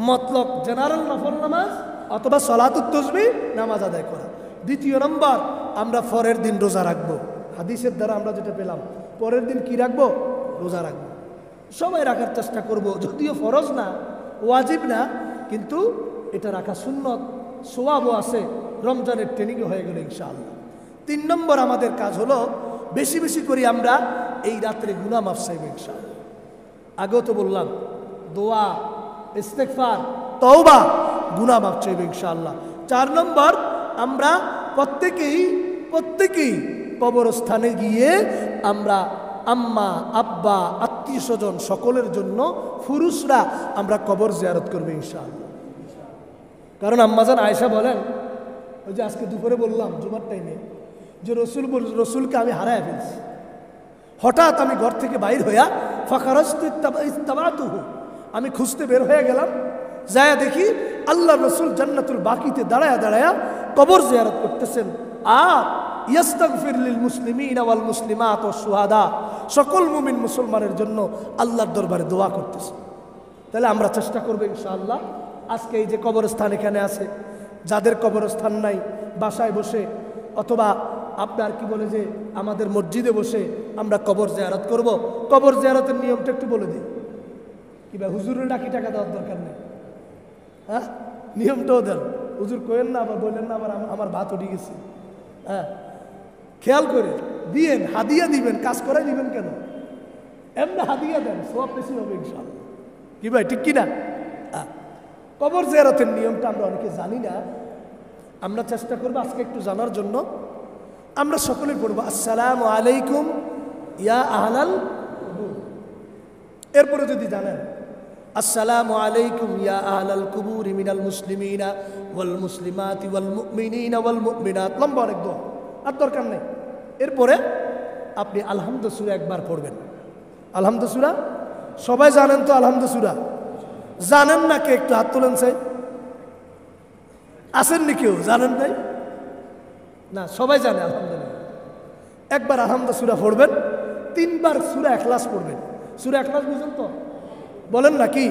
মতলব জেনারেল নফল নামাজ অথবা সালাতুত তাসবিহ নামাজ আদায় করা। দ্বিতীয় নম্বর, আমরা পরের দিন রোজা রাখবো। হাদিসের দ্বারা আমরা যেটা পেলাম, পরের দিন কি রাখবো? রোজা রাখবো। সবাই রাখার চেষ্টা করব, যদিও ফরজ না, ওয়াজিব না, কিন্তু এটা রাখা সুন্নত, সওয়াবও আছে, রমজানের ট্রেনিংও হয়ে গেল ইনশাআল্লাহ। 3 নম্বর আমাদের কাজ হলো বেশি বেশি করে আমরা এই রাত্রে গুনাহ মাফ চাইব ইনশাআল্লাহ। আগেও তো বললাম, দোয়া, ইস্তেগফার, তওবা, গুনাহ মাফ চাইব ইনশাআল্লাহ। 4 নম্বর, আমরা প্রত্যেকেই কবরস্থানে গিয়ে আমরা আম্মা, আব্বা, আত্মীয় স্বজন সকলের জন্য পুরুষরা আমরা কবর জিয়ারত করবো ইনশাআল্লাহ। কারণ আম্মাজান আয়েশা বলেন, ওই যে আজকে দুপুরে বললাম জুমার টাইমে, যে রসুলকে আমি হারায় ফেলছি। হঠাৎ আমি ঘর থেকে বাইর হইয়া ফাকারাস্তুহু, আমি খুঁজতে বের হয়ে গেলাম, যায়া দেখি আল্লাহ রসুল জান্নাতুল বাকিতে দাঁড়ায়া দাঁড়ায়া কবর জিয়ারত করতেছেন। আর ইস্তাগফির লিল মুসলিমিনা ওয়াল মুসলিমাত ওয়াশ শুহাদা, সকল মুমিন মুসলমানের জন্য আল্লাহর দরবারে দোয়া করতেছে। তাহলে আমরা চেষ্টা করব ইনশাআল্লাহ, আজকে এই যে কবরস্থান এখানে আছে, যাদের কবরস্থান নাই বাসায় বসে অথবা আপনার কি বলে যে আমাদের মসজিদে বসে আমরা কবর জিয়ারত করব। কবর জিয়ারতের নিয়মটা একটু বলে দিই। কিংবা হুজুরের ডাকি টাকা দেওয়ার দরকার নেই, হ্যাঁ, নিয়মটাও দেন। হুজুর কইেন না, আবার বললেন না আবার আমার ভাত উঠে গেছে। হ্যাঁ, খেয়াল করে দিয়েন, হাদিয়া দিবেন, কাজ করাই দিবেন কেন? এমনি হাদিয়া দেন, সওয়াব বেশি হবে ইনশাআল্লাহ। কি ভাই, ঠিক কিনা? কবর জিয়ারতের নিয়মটা আমরা অনেকে জানি না, আমরা চেষ্টা করবো আজকে একটু জানার জন্য। আমরা সকলে পড়বো আসসালামু আলাইকুম ইয়া আহলাল কুবুর। এরপরে যদি জানেন আসসালামু আলাইকুম ইয়া আহলাল কুবুর মিনাল মুসলিমিনা ওয়াল মুসলিমাতি ওয়াল মুমিনিনা ওয়াল মুমিনাত, লম্বা অনেক দোয়া, আর দরকার নেই। এরপরে আপনি আলহামদুলিল্লাহ একবার পড়বেন, আলহামদু সূরা সবাই জানেন তো? আলহামদু সূরা জানেন না কে? একটু হাত তোলেন চাই। আসেননি কেউ? জানেন নাই? না, সবাই জানে আলহামদুলিল্লাহ। একবার আলহামদু সূরা পড়বেন, 3 বার সূরা ইখলাস পড়বেন। সূরা ইখলাস বুঝেন তো? বলেন না কি?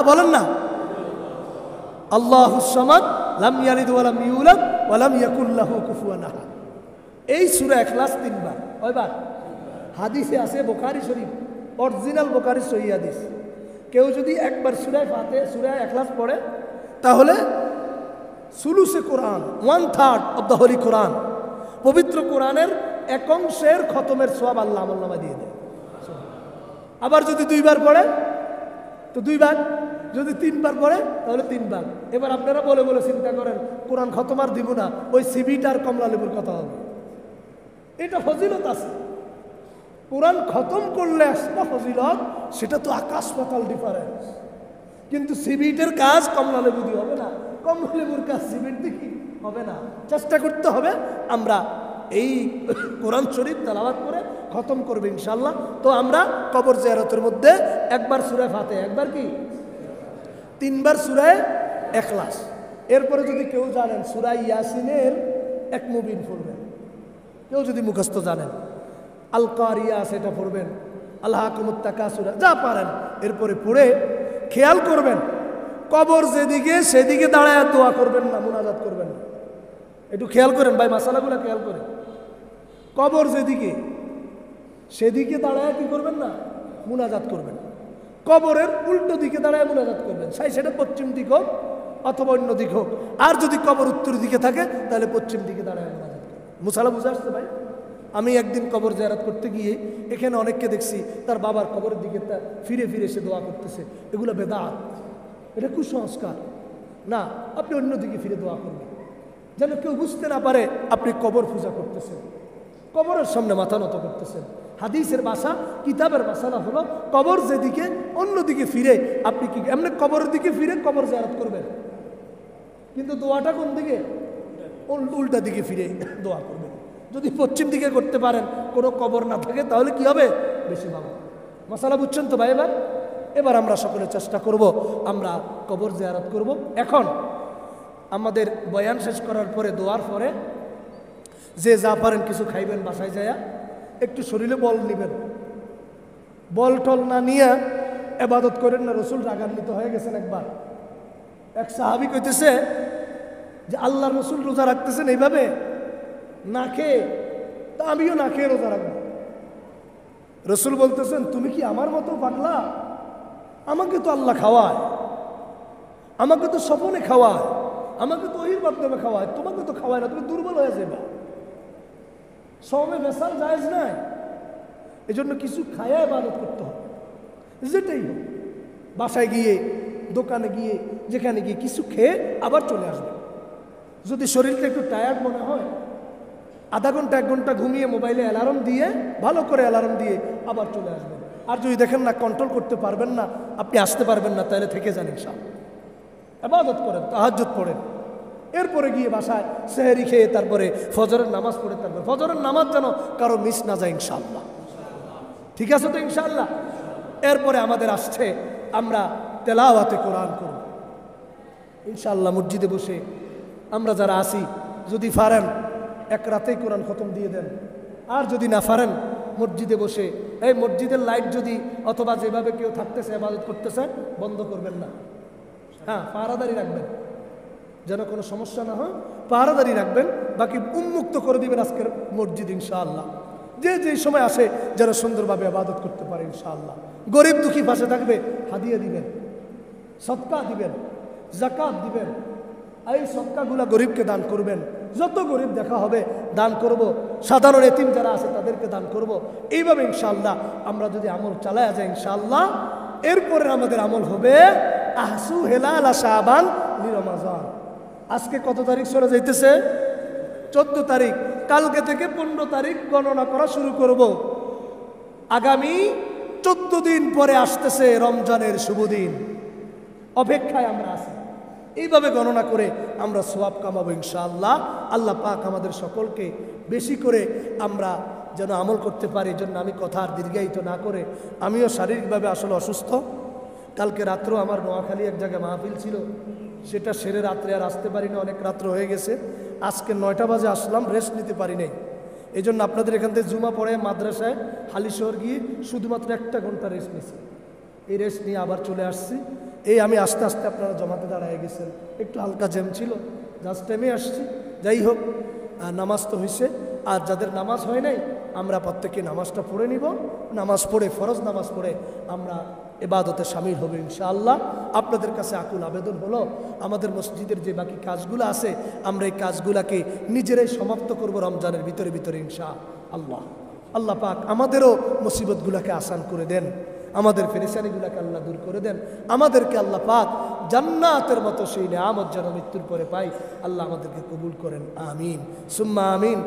বলেন না। আল্লাহুস সামাদ লাম ইয়ালিদ ওয়া লাম ইউলাদ ওয়া লাম ইয়াকুল লাহু কুফুয়ান আহাদ। এই সূরা ইখলাস 3 বার। কয়বার? হাদিসে আছে, বুখারী শরীফ, অরিজিনাল বুখারী সহিহ হাদিস। কেউ যদি একবার সূরা ফাতিহা, সূরা ইখলাস পড়ে, তাহলে সুলুসে কোরআন, 1/3 অফ দ্য হোলি কোরআন, পবিত্র কোরআনের 1 অংশের খতমের সওয়াব আল্লাহ আমলনামায় দিয়ে দেয়। আবার যদি 2 বার পড়ে তো 2 বার, যদি 3 বার পড়ে তাহলে 3 বার। এবার আপনারা বলে বলে চিন্তা করেন, কোরআন খতম আর দিব না, ওই সিবিটার কমলা লেবুর কথা হবে। এটা ফজিলত আছে। কোরআন খতম করলে একটা ফজিলত, সেটা তো আকাশ পাতাল ডিফারেন্স। কিন্তু সিবিটের কাজ কমলা লেবু দিয়ে হবে না, কমলা লেবুর কাজ সিবিট দিয়ে হবে না। চেষ্টা করতে হবে আমরা এই কোরআন শরীফ তেলাওয়াত করে খতম করবে ইনশাআল্লাহ। তো আমরা কবর জিয়ারতের মধ্যে একবার সূরা ফাতিহা, একবার কি 3 বার সূরা ইখলাস। এরপরে যদি কেউ জানেন সূরা ইয়াসিনের 1 মুবিন পড়বেন, কেউ যদি মুখস্থ জানেন, আল কারিয়া সেটা পড়বেন, আলহাকুমুত তাকাসুর, যা পারেন। এরপরে পড়ে খেয়াল করবেন কবর যেদিকে সেদিকে দাঁড়ায় দোয়া করবেন না, মুনাজাত করবেন না। একটু খেয়াল করেন ভাই, মাসালাগুলো খেয়াল করেন। কবর যেদিকে সেদিকে দাঁড়ায় কি করবেন না, মুনাজাত করবেন। কবরের উল্টো দিকে দাঁড়ায় মুনাজাত করবেন, সেটা পশ্চিম দিক হোক অথবা অন্য দিক হোক। আর যদি কবর উত্তর দিকে থাকে তাহলে পশ্চিম দিকে দাঁড়ায় মুনাজাত করবেন। মুসালা বুঝে আসছে ভাই? আমি একদিন কবর জিয়ারত করতে গিয়ে এখানে অনেককে দেখছি তার বাবার কবরের দিকে ফিরে ফিরে সে দোয়া করতেছে। এগুলো বেদাত, এটা কুসংস্কার না। আপনি অন্যদিকে ফিরে দোয়া করবেন, যেন কেউ বুঝতে না পারে আপনি কবর পূজা করতেছেন, কবরের সামনে মাথা নত করতেছেন। হাদিসের ভাষা, কিতাবের ভাষাটা হলো কবর যেদিকে অন্যদিকে ফিরে আপনি কি এমনি কবরের দিকে ফিরে কবর জিয়ারত করবেন, কিন্তু দোয়াটা কোন দিকে? উল্টা দিকে ফিরে দোয়া করবেন। যদি পশ্চিম দিকে করতে পারেন, কোনো কবর না থাকে, তাহলে কি হবে? বেশি ভালো। মশালা বুঝছেন তো ভাই? এবার আমরা সকলে চেষ্টা করব, আমরা কবর জিয়ারত করব। এখন আমাদের বয়ান শেষ করার পরে, দোয়ার পরে যে যা পারেন কিছু খাইবেন, বাসায় যায়া একটু শরীরে বল নেবেন। বল টল না নিয়ে এবাদত করেন না। রসুল রাগান্বিত হয়ে গেছেন। একবার এক সাহাবী কইতেছে যে আল্লাহ রসুল রোজা রাখতেছেন এইভাবে না খেয়ে, তা আমিও না খেয়ে রোজা রাখবো। রসুল বলতেছেন, তুমি কি আমার মতো পাগলা? আমাকে তো আল্লাহ খাওয়ায়, আমাকে তো স্বপনে খাওয়ায়, আমাকে তো ওহির মাধ্যমে খাওয়ায়, তোমাকে তো খাওয়ায় না, তুমি দুর্বল হয়ে যাবে। সবে ভেসাল জায়েজ নাই, এই জন্য কিছু খায়া ইবাদত করতে হবে। যেটাই হোক, বাসায় গিয়ে, দোকানে গিয়ে, যেখানে গিয়ে কিছু খেয়ে আবার চলে আসবে। যদি শরীরটা একটু টায়ার্ড মনে হয়, আধা ঘন্টা 1 ঘন্টা ঘুমিয়ে মোবাইলে অ্যালার্ম দিয়ে, ভালো করে অ্যালার্ম দিয়ে আবার চলে আসবেন। আর যদি দেখেন না কন্ট্রোল করতে পারবেন না, আপনি আসতে পারবেন না, তাহলে থেকে যান ইনশাআল্লাহ। ইবাদত করেন, তাহাজ্জুদ পড়েন, এরপরে গিয়ে বাসায় সেহরি খেয়ে তারপরে ফজরের নামাজ পড়ে, তারপরে ফজরের নামাজ যেন কারো মিস না যায় ইনশাআল্লাহ। ঠিক আছে তো ইনশাআল্লাহ? এরপরে আমাদের আসছে আমরা তেলাওয়াতে কোরআন করব ইনশাআল্লাহ। মসজিদে বসে আমরা যারা আসি, যদি পারেন 1 রাতেই কোরআন খতম দিয়ে দেন। আর যদি না পারেন, মসজিদে বসে, এই মসজিদের লাইট যদি অথবা যেভাবে কেউ থাকতেছে ইবাদত করতেছে বন্ধ করবেন না। হ্যাঁ, পাহারাদারি রাখবেন যেন কোনো সমস্যা না হয়, পাহারাদারি রাখবেন। বাকি উন্মুক্ত করে দিবেন আজকের মসজিদ ইনশাআল্লাহ। যে যেই সময় আসে যেন সুন্দরভাবে ইবাদত করতে পারে ইনশাআল্লাহ। গরিব দুঃখী পাশে থাকবে, হাদিয়া দিবেন, সদকা দিবেন, যাকাত দিবেন। এই সদকাগুলা গরিবকে দান করবেন। যত গরিব দেখা হবে দান করব। সাধারণ এতিম যারা আছে তাদেরকে দান করব। এইভাবে ইনশাআল্লাহ আমরা যদি আমল চালায়া যাই ইনশাআল্লাহ, এরপরে আমাদের আমল হবে আহসু হেলাল শাবান লি রমাজান। আজকে কত তারিখ চলে যাইতেছে? 14 তারিখ। কালকে থেকে 15 তারিখ গণনা করা শুরু করব। আগামী 14 দিন পরে আসতেছে রমজানের শুভ দিন। অপেক্ষায় আমরা আছি। এইভাবে গণনা করে আমরা সওয়াব কামাবো ইনশাআল্লাহ। আল্লাহ পাক আমাদের সকলকে বেশি করে আমরা যেন আমল করতে পারি। এই জন্য আমি কথা আর দীর্ঘায়িত না করে, আমিও শারীরিকভাবে আসলে অসুস্থ। কালকে রাত্রেও আমার নোয়াখালী এক জায়গায় মাহফিল ছিল, সেটা সেরে রাত্রে আর আসতে পারি না, অনেক রাত্র হয়ে গেছে। আজকে 9টা বাজে আসলাম, রেস্ট নিতে পারি নাই। এই জন্য আপনাদের এখান থেকে জুমা পড়ে মাদ্রাসায় হালিশহর গিয়ে শুধুমাত্র 1 ঘন্টা রেস্ট নিয়েছি। এই রেস্ট নিয়ে আবার চলে আসছি। এই আমি আস্তে আস্তে আপনারা জমাতে দাঁড়ায় গেছেন, একটু হালকা জ্যাম ছিল, জাস্ট টাইমে আসছি। যাই হোক, নামাজ তো হয়েছে। আর যাদের নামাজ হয় নাই, আমরা প্রত্যেকে নামাজটা পড়ে নিব। নামাজ পড়ে, ফরজ নামাজ পড়ে আমরা ইবাদতে শামিল হবে ইনশাআল্লাহ। আপনাদের কাছে আকুল আবেদন হলো, আমাদের মসজিদের যে বাকি কাজগুলো আছে, আমরা এই কাজগুলাকে নিজেরাই সমাপ্ত করব রমজানের ভিতরে ভিতরে ইনশাআল্লাহ। আল্লাহ পাক আমাদেরও মুসিবতগুলোকে আসান করে দেন, আমাদের পেরেশানিগুলোকে আল্লাহ দূর করে দেন। আমাদেরকে আল্লাহ পাক জান্নাতের মতো সেই নেয়ামত যেন মৃত্যুর পরে পাই, আল্লাহ আমাদেরকে কবুল করেন। আমিন সুম্মা আমিন।